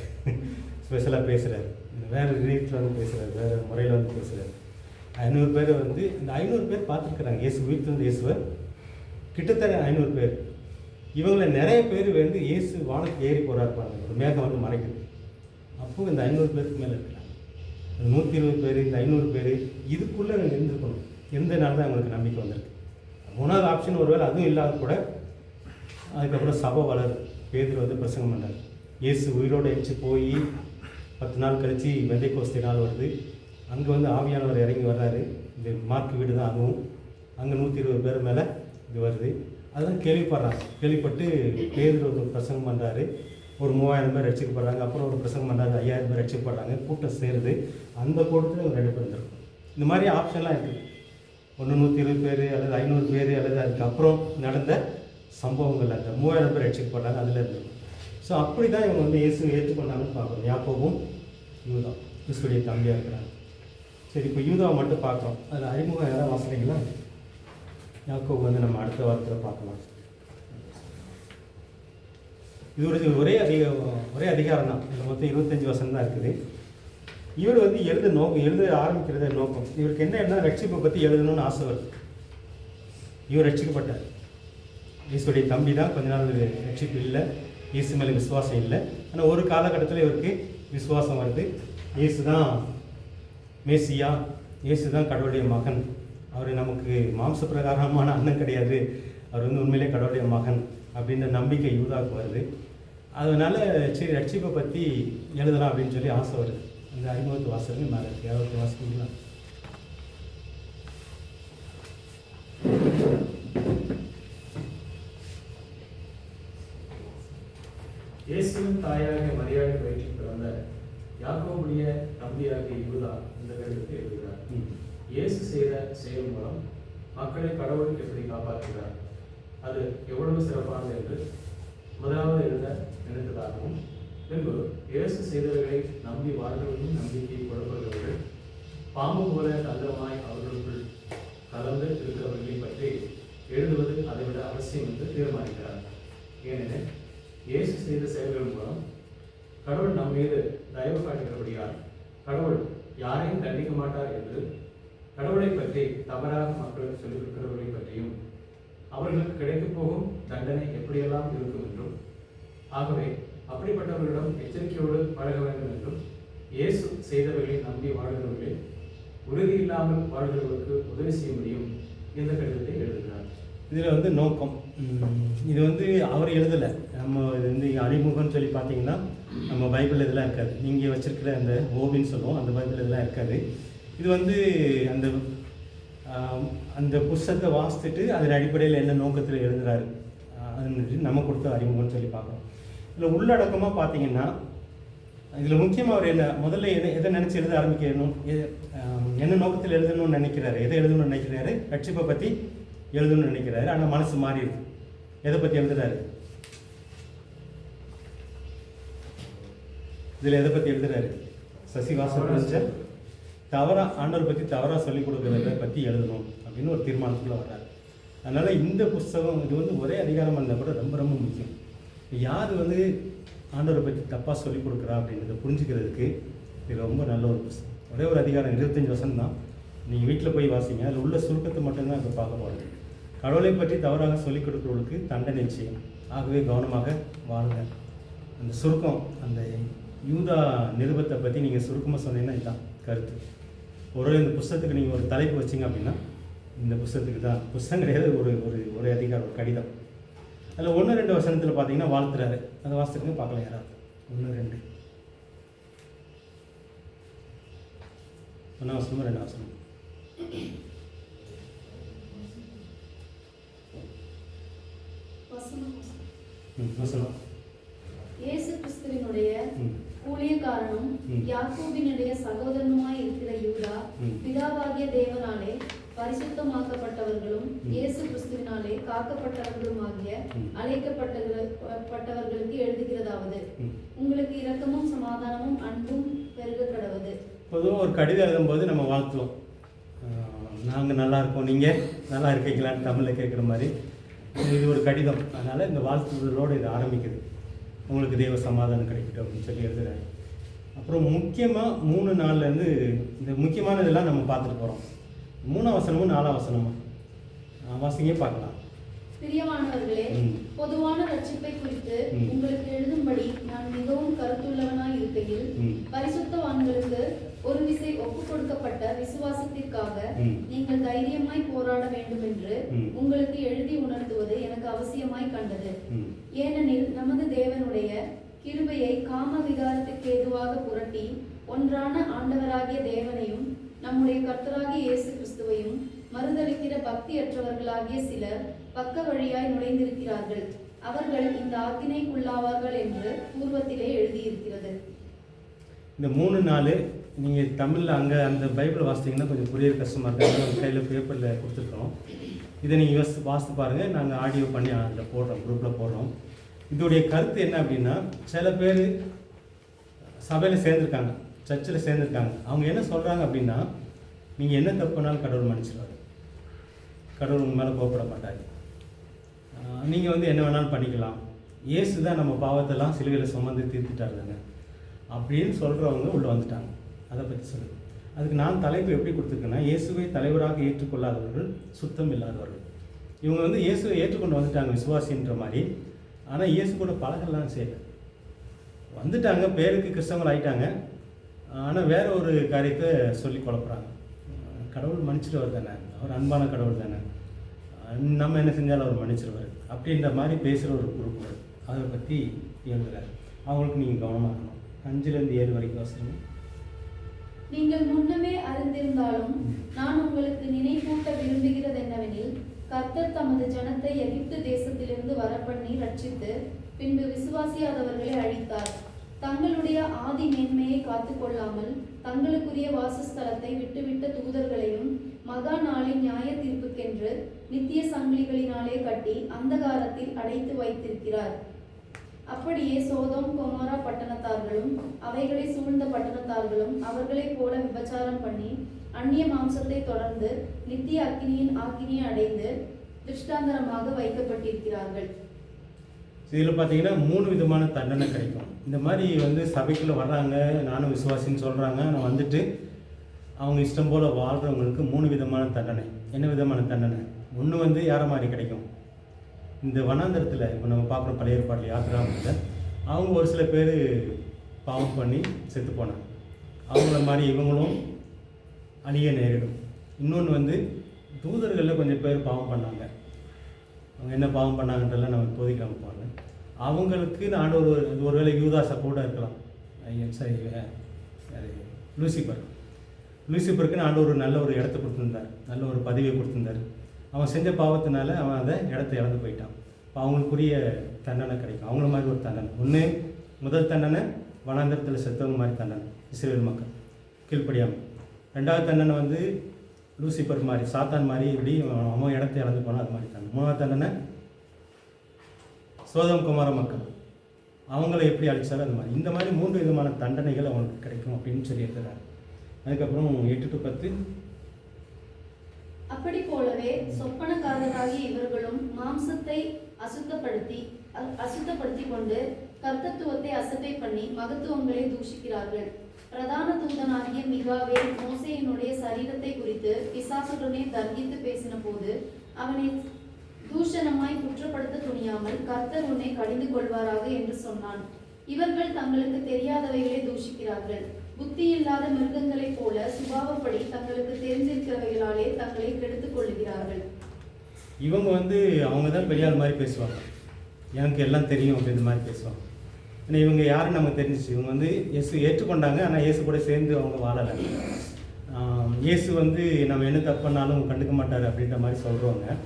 ஸ்பெஷலாக பேசுகிறாரு, வேறு ரீதியில் பேசுகிறாரு, வேறு முறையில் பேசுகிறாரு. 500 பேர் இந்த 500 பேர் பார்த்துருக்குறாங்க இயேசு உயிர்த்தெழுந்த இயேசுவை. கிட்டத்தட்ட 500 பேர். இவங்களை நிறைய பேர் இயேசு வானத்துக்கு ஏறி போகிறாருப்பாங்க, ஒரு மேகம் மறைக்குது. அப்போது இந்த 500 பேருக்கு மேலே இருக்கிறாங்க. அந்த 120 பேர், இந்த 500 பேர் இதுக்குள்ளே இருந்திருக்கணும். இருந்ததுனால தான் அவங்களுக்கு நம்பிக்கை வந்திருக்கு. 3வது ஆப்ஷன் ஒருவேளை அதுவும் இல்லாத கூட, அதுக்கப்புறம் சபை வளருது. பேதுரு பிரசங்கம் பண்ணுறாரு. இயேசு உயிரோடு எழுச்சி போய் 10 நாள் கழித்து பெந்தேகோஸ்தே நாள் வருது. அங்கே ஆவியானவர் இறங்கி வர்றாரு. இந்த மார்க்கு வீடு தான் அதுவும். அங்கே 120 பேர் மேலே இது வருது. அதெல்லாம் கேள்விப்படுறாங்க. கேள்விப்பட்டு பேதுரு பிரசங்கம் பண்ணுறாரு. ஒரு 3000 பேர் ரட்சிக்கப்படுறாங்க. அப்புறம் ஒரு பிரசங்கம் பண்ணுறாரு, 5000 பேர் ரட்சிக்கப்படுறாங்க. கூட்டம் சேருது. அந்த கூட்டத்தில் ஒரு 2 பேர் இருந்திருக்கும். இந்த மாதிரி ஆப்ஷன்லாம் இருக்குது. 120 பேர் அல்லது 500 பேர் அல்லது அதுக்கப்புறம் நடந்த சம்பவங்கள், அந்த 3000 பேர் ரட்சிக்கப்படுறாங்க, அதில் இருந்திருக்கும். ஸோ அப்படி தான் இவங்க இயேசு ஏற்றுக்கொண்டாங்கன்னு பார்க்குறோம். யாக்கோபும் யூதா கிறிஸ்துடைய தம்பியாக இருக்கிறாங்க. சரி, இப்போ யூதாவை மட்டும் பார்க்குறோம். அதில் அறிமுகம் யாராவது வாசிக்கிறீங்களா? யாக்கோபு நம்ம அடுத்த வாரத்தில் பார்க்கலாம். இது ஒரே அதிகாரம் தான். இதில் மொத்தம் 25 வசனம் தான் இருக்குது. இவர் எழுத ஆரம்பிக்கிறத நோக்கம், இவருக்கு என்ன ரட்சிப்பை பற்றி எழுதணும்னு ஆசை வருது. இவர் ரட்சிக்கப்பட்டார். இயேசுடைய தம்பி தான். கொஞ்ச நாள் ரட்சிப்பு இல்லை, இயேசு மேலே விசுவாசம் இல்லை. ஆனால் ஒரு காலகட்டத்தில் இவருக்கு விசுவாசம் வருது. இயேசு தான் மேசியா, இயேசு தான் கடவுளுடைய மகன், அவர் நமக்கு மாம்ச பிரகாரமான அண்ணன் கிடையாது, அவர் உண்மையிலே கடவுளுடைய மகன் அப்படின்ற நம்பிக்கை யூதாவுக்கு வருது. அதனால் சரி ரட்சிப்பை பற்றி எழுதலாம் அப்படின்னு சொல்லி ஆசை வருது. அந்த அறிமுகத்து வாசலுக்கு மேலே இருக்குது. யாராவது வாசிக்கலாம்? இயேசுவின் தாயாக மரியாதை வயிற்றில் பிறந்த யாக்கோபுடைய தம்பியாகிய யூதா இந்த கடிதத்தை எழுதுகிறார். இயேசு செய்த செயல் மூலம் மக்களை கடவுளுக்கு எப்படி காப்பாற்றுகிறார், அது எவ்வளவு சிறப்பானது என்று முதலாவது எழுத நினைத்ததாகவும், பின்பு இயேசு செய்தவர்களை நம்பி வாழ்ந்தவர்களும் நம்பிக்கை கொடுப்பவர்கள் பாம்பு போல தந்திரமாய் அவர்களுக்குள் கலந்து இருக்கிறவர்களை பற்றி எழுதுவது அதைவிட அவசியம் என்று தீர்மானிக்கிறார். ஏனெனில் இயேசு செய்த செயல்கள் மூலம் கடவுள் நம் மீது தயவு காட்டுகிறபடியால் கடவுள் யாரையும் தண்டிக்க மாட்டார் என்று கடவுளை பற்றி தவறாக மக்கள் சொல்லிக் கொடுக்கிறவர்களை பற்றியும் அவர்களுக்கு கிடைக்கப் போகும் தண்டனை எப்படியெல்லாம் இருக்கும் என்றும், ஆகவே அப்படிப்பட்டவர்களிடம் எச்சரிக்கையோடு பழக வேண்டும் என்றும், இயேசு செய்தவர்களை நம்பி வாழ்கிறவர்களே உறுதி இல்லாமல் வாழ்கிறவர்களுக்கு உதவி செய்ய முடியும் இந்த கடிதத்தை எழுதுகிறார். இதில் நோக்கம் இது அவர் எழுதலை. நம்ம இது அறிமுகம்னு சொல்லி பார்த்தீங்கன்னா நம்ம பைபிள் இதெல்லாம் இருக்காது. நீங்கள் வச்சுருக்கிற அந்த ஓவின்னு சொல்லுவோம், அந்த பைபிள் இதெல்லாம் இருக்காது. இது அந்த அந்த புஸ்தகத்தை வாசித்துட்டு அதன் அடிப்படையில் என்ன நோக்கத்தில் எழுதுகிறாரு அது நம்ம கொடுத்த அறிமுகம்னு சொல்லி பார்க்குறோம். இதில் உள்ளடக்கமாக பார்த்தீங்கன்னா இதில் முக்கியமாக அவர் முதல்ல எதை நினச்சி எழுத ஆரம்பிக்கணும், என்ன நோக்கத்தில் எழுதணும்னு நினைக்கிறாரு, எதை எழுதணும்னு நினைக்கிறாரு, ரட்சிப்பை பற்றி எழுதணும்னு நினைக்கிறாரு. ஆனால் மனசு மாறிடுது. எதை பற்றி எழுதுறாரு? இதில் எதை பற்றி எழுதுறாரு? சசிவாசம் தவறாக ஆண்டவர் பற்றி தவறாக சொல்லிக் கொடுக்குறத பற்றி எழுதணும் அப்படின்னு ஒரு தீர்மானத்துக்குள்ள வர்றாரு. அதனால் இந்த புஸ்தகம் இது ஒரே அதிகாரமாக இருந்தால் கூட ரொம்ப ரொம்ப முக்கியம். யார் ஆண்டவரை பற்றி தப்பாக சொல்லிக் கொடுக்குறா அப்படின்றத புரிஞ்சுக்கிறதுக்கு இது ரொம்ப நல்ல ஒரு புஸ்தகம். ஒரே ஒரு அதிகாரம் 25 வசனம் தான். நீங்கள் வீட்டில் போய் வாசிங்க. அதில் உள்ள சுருக்கத்தை மட்டும்தான் இப்போ பார்க்க போகிறது. கடவுளை பற்றி தவறாக சொல்லிக் கொடுக்குறவங்களுக்கு தண்டனை நிச்சயம், ஆகவே கவனமாக வாழுங்க. அந்த சுருக்கம், அந்த யூதா நிருபத்தை பற்றி நீங்கள் சுருக்கமாக சொன்னீங்கன்னா இதுதான் கருத்து. இந்த புஸ்தகத்துக்கு நீங்கள் ஒரு தலைப்பு வச்சிங்க அப்படின்னா இந்த புஸ்தகத்துக்கு தான். புஸ்தகம் கிடையாது, ஒரு அதிகாரம், ஒரு கடிதம். அதில் 1-2 வசனத்தில் பார்த்தீங்கன்னா வாழ்த்துறாரு. அதை வாசித்துக்கு பார்க்கல யாராவது? 1-2 1 வசனம் 2 வசனம். வசனம். இயேசு கிறிஸ்துவினுடைய ஊழியக்காரனும் யாக்கோபினுடைய சகோதரனுமாய் இருக்கிற யூதா, பிதாவாகிய தேவனாலே பரிசுத்தமாக்கப்பட்டவர்களும் இயேசு கிறிஸ்துவினாலே காக்கப்பட்டவர்களுமாகிய அழைக்கப்பட்டவர்களுக்கு எழுதுகிறதாவது, உங்களுக்கு இரக்கமும் சமாதானமும் அன்பும் பெருக கடவுது. பொதுவாக ஒரு கடிதம் எழுதும்போது நம்ம வாழ்த்துவோம், நாங்கள் நல்லா இருக்கோம், நீங்கள் நல்லா இருக்கீங்களான்னு தமிழில் கேட்குற மாதிரி. இது ஒரு கடிதம், அதனால் இந்த வாழ்த்துதலோடு இது ஆரம்பிக்குது. உங்களுக்கு தெய்வ சமாதானம் கிடைக்கட்டும் அப்படின்னு சொல்லி எழுதுகிறாரு. அப்புறம் முக்கியமாக 3 நாள்லேருந்து இந்த முக்கியமான இதெல்லாம் நம்ம பார்த்துட்டு போகிறோம். 3ஆம் வசனமும் 4ஆம் வசனமும் வாசிங்க பார்க்கலாம். பிரியமானவர்களே, பொதுவான ரட்சிப்பை குறித்து உங்களுக்கு எழுதும்படி நான் மிகவும் கருத்துள்ளவனாய் இருக்கையில், பரிசுத்தவான்களுக்கு ஒரு விசை ஒப்புக் கொடுக்கப்பட்ட விசுவாசத்திற்காக நீங்கள் தைரியமாய் போராட வேண்டும் என்று உங்களுக்கு எழுதி உணர்த்துவது எனக்கு அவசியமாய் கண்டது. ஏனெனில் நமது தேவனுடைய கிருபையை காம விகாரத்துக்கு ஏதுவாக புரட்டி ஒன்றான ஆண்டவராகிய தேவனையும் நம்முடைய கர்த்தராகிய இயேசு கிறிஸ்துவையும் மறுதலிக்கிற பக்தியற்றவர்களாகிய சிலர் பக்க வழியாய் நுழைந்திருக்கிறார்கள். அவர்கள் இந்த ஆக்கினைக்குள்ளாவார்கள் என்று பூர்வத்திலே எழுதியிருக்கிறது. இந்த 3 நாள் நீங்கள் தமிழில் அங்கே அந்த பைபிள் வாசித்தீங்கன்னா கொஞ்சம் புரிய கஷ்டமாக இருக்காங்க. நம்ம கையில் பேப்பரில் கொடுத்துருக்கோம். இதை நீங்கள் வாசித்து பாருங்கள். நாங்கள் ஆடியோ பண்ணி அதில் போடுறோம், குரூப்பில் போடுறோம். இதோடைய கருத்து என்ன அப்படின்னா, சில பேர் சபையில் சேர்ந்துருக்காங்க, சர்ச்சில் சேர்ந்துருக்காங்க. அவங்க என்ன சொல்கிறாங்க அப்படின்னா, நீங்கள் என்ன தப்பு பண்ணாலும் கடவுள் மன்னிச்சிடுவார், கடவுள் உங்கள் மேலே கோபப்பட மாட்டார், நீங்கள் என்ன வேணாலும் பண்ணிக்கலாம், இயேசு தான் நம்ம பாவத்தெல்லாம் சிலுவையில் சுமந்து தீர்த்துட்டார் தானே அப்படின்னு சொல்கிறவங்க உள்ளே வந்துட்டாங்க. அதை பற்றி சொல்லுங்கள். அதுக்கு நான் தலைப்பு எப்படி கொடுத்துருக்கேன்னா, இயேசுவை தலைவராக ஏற்றுக்கொள்ளாதவர்கள் சுத்தம் இல்லாதவர்கள். இவங்க இயேசுவை ஏற்றுக்கொண்டு வந்துட்டாங்க விசுவாசின்ற மாதிரி, ஆனால் இயேசு கூட பழகலாம் செய்யலை. வந்துட்டாங்க, பேருக்கு கிறிஸ்தவங்கள் ஆகிட்டாங்க, ஆனால் வேற ஒரு காரியத்தை சொல்லி குழப்புறாங்க. கடவுள் மன்னிச்சிடுவார் தானே, அவர் அன்பான கடவுள் தானே, நம்ம என்ன செஞ்சாலும் அவர் மன்னிச்சிடுவார் அப்படின்ற மாதிரி பேசுகிற ஒரு குரூப் வரும். அதை பற்றி எழுதுகிறார். அவங்களுக்கு நீங்கள் கவனமாக இருக்கணும். 5-7 வரைக்கும் வசனம். நீங்கள் முன்னமே அறிந்திருந்தாலும் நான் உங்களுக்கு நினைவூட்ட விரும்புகிறது என்னவெனில், கர்த்தர் தமது ஜனத்தை எகிப்து தேசத்திலிருந்து வரப்பண்ணி ரட்சித்து பின்பு விசுவாசியாதவர்களை அழித்தார். தங்களுடைய ஆதி மேன்மையை காத்துக்கொள்ளாமல் தங்களுக்குரிய வாசஸ்தலத்தை விட்டுவிட்ட தூதர்களையும் மகா நாளின் நியாய தீர்ப்புக்கென்று நித்திய சங்கிலிகளினாலே கட்டி அந்தகாரத்தில் அடைத்து வைத்திருக்கிறார். அப்படியே சோதோம் கொமோரா பட்டணத்தார்களும் அவைகளை சூழ்ந்த பட்டணத்தார்களும் அவர்களைப் போல விபச்சாரம் பண்ணி அந்நிய மாம்சத்தை தொடர்ந்து நித்திய அக்கினியின் ஆக்கினியை அடைந்து திருஷ்டாந்தரமாக வைக்கப்பட்டிருக்கிறார்கள். இதில் பார்த்தீங்கன்னா 3 விதமான தண்டனை கிடைக்கும். இந்த மாதிரி வந்து சபைக்குள்ளே வர்றாங்க, நானும் விசுவாசின்னு சொல்கிறாங்க. ஆனால் வந்துட்டு அவங்க இஷ்டம் போல் வாழ்கிறவங்களுக்கு 3 விதமான தண்டனை. என்ன விதமான தண்டனை? ஒன்று வந்து யாரை மாதிரி கிடைக்கும், இந்த வனாந்தரத்தில் இப்போ நம்ம பார்க்குறோம் பழைய ஏற்பாட்டில் யாத்திராமத்தில் அவங்க ஒரு சில பேர் பாவம் பண்ணி செத்து போனாங்க. அவங்கள மாதிரி இவங்களும் அழிய நேரிடும். இன்னொன்று வந்து தூதர்களில் கொஞ்சம் பேர் பாவம் பண்ணாங்க. அவங்க என்ன பாவம் பண்ணாங்கன்றலாம் நம்ம இப்போதைக்கு நம்ம போகல. அவங்களுக்கு நான் ஒருவேளை யூதாஸை கூட இருக்கலாம். சரி, லூசிபருக்கு நான் ஒரு நல்ல ஒரு இடத்த கொடுத்துருந்தார், நல்ல ஒரு பதவியை கொடுத்துருந்தார். அவன் செஞ்ச பாவத்தினால அவன் அதை இடத்த இழந்து போயிட்டான். இப்போ அவங்களுக்குரிய தண்டனை கிடைக்கும். அவங்கள மாதிரி ஒரு தண்டனை. ஒன்று, முதல் தண்டனை வனாந்தரத்தில் செத்தவங்க மாதிரி தண்டனை, இஸ்ரேல் மக்கள் கீழ்ப்படியாமல். ரெண்டாவது தண்டனை வந்து லூசிபர் மாதிரி, சாத்தான் மாதிரி, இப்படி அவன் இடத்த இழந்து போனால் அது மாதிரி தண்டனை. மூணாவது தண்டனை சோதம் குமார மக்கள், அவங்கள எப்படி அழிச்சாலும் அது மாதிரி. இந்த மாதிரி 3 விதமான தண்டனைகள் அவங்களுக்கு கிடைக்கும் அப்படின்னு சொல்லி இருக்கிறார். அதுக்கப்புறம் 8 to 10. அப்படி போலவே சொப்பனக்காரராகிய இவர்களும் மாம்சத்தை அசுத்தப்படுத்தி கொண்டு கர்த்தத்துவத்தை அசட்டை பண்ணி மகத்துவங்களை தூஷிக்கிறார்கள். பிரதான தூதனாகிய மிகாவேல் மோசேயினுடைய சரீரத்தை குறித்து பிசாசுடனே தர்கித்து பேசின போது அவனை தூஷணமாய் குற்றப்படுத்த துணியாமல் கர்த்தர் உன்னை கடிந்து கொள்வாராக என்று சொன்னான். இவர்கள் தங்களுக்கு தெரியாதவைகளை தூஷிக்கிறார்கள். புத்தி இல்லாத மிருகங்களைப் போல சுபாவப்படி தங்களுக்கு தெரிந்திருக்கிறவைகளாலே தங்களை கெடுத்துக் கொள்ளுகிறார்கள். இவங்க வந்து அவங்க தான் பெரிய ஆள் மாதிரி பேசுவாங்க, எனக்கு எல்லாம் தெரியும் அப்படின்ற மாதிரி பேசுவாங்க. ஏன்னா இவங்க யாருன்னு நமக்கு தெரிஞ்சிச்சு. இவங்க வந்து இயேசு ஏற்றுக்கொண்டாங்க, ஆனால் இயேசு கூட சேர்ந்து அவங்க வாழலை. இயேசு வந்து நம்ம என்ன தப்பு பண்ணாலும் கண்டுக்க மாட்டார் அப்படின்ற மாதிரி சொல்கிறவங்க.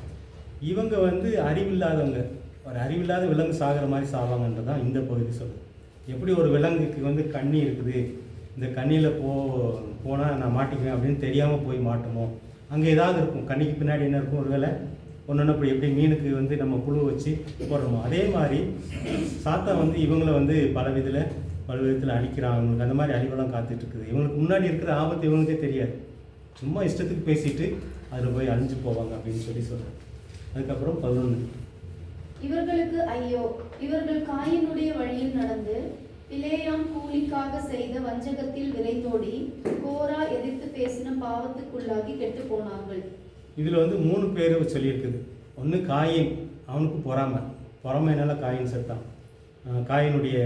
இவங்க வந்து அறிவில்லாதவங்க, ஒரு அறிவில்லாத விலங்கு சாகிற மாதிரி சாவாங்கன்றது தான் இந்த பகுதி சொல்லுது. எப்படி ஒரு விலங்குக்கு வந்து கண்ணி இருக்குது, இந்த கண்ணியில் போனால் நான் மாட்டிக்குவேன் அப்படின்னு தெரியாமல் போய் மாட்டுமோ, அங்கே ஏதாவது இருக்கும், கண்ணிக்கு பின்னாடி என்ன இருக்கும், ஒரு வேளை ஒன்று அப்படி எப்படி மீனுக்கு வந்து நம்ம புழு வச்சு போடுறோமோ அதே மாதிரி சாத்தான் வந்து இவங்களை வந்து பல விதத்தில் அழிக்கிறான். அவங்களுக்கு அந்த மாதிரி அழிவெல்லாம் காத்துட்டு இருக்குது. இவங்களுக்கு முன்னாடி இருக்கிற ஆபத்து இவங்களுக்கே தெரியாது, சும்மா இஷ்டத்துக்கு பேசிட்டு அதில் போய் அழிஞ்சு போவாங்க அப்படின்னு சொல்லி சொல்கிறேன். அதுக்கப்புறம் 11. இவர்களுக்கு ஐயோ, இவர்கள் காயினுடைய வழியில் நடந்து பிலேயாம் கூலிக்காக செய்த வஞ்சகத்தில் விரைந்தோடி கோரா எதிர்த்து பேசின பாவத்துக்குள்ளாகி கெட்டு போனார்கள். இதில் வந்து 3 பேர் சொல்லியிருக்குது. ஒன்று காயின், அவனுக்கு பொறாமைனால காயின் செத்தான். காயினுடைய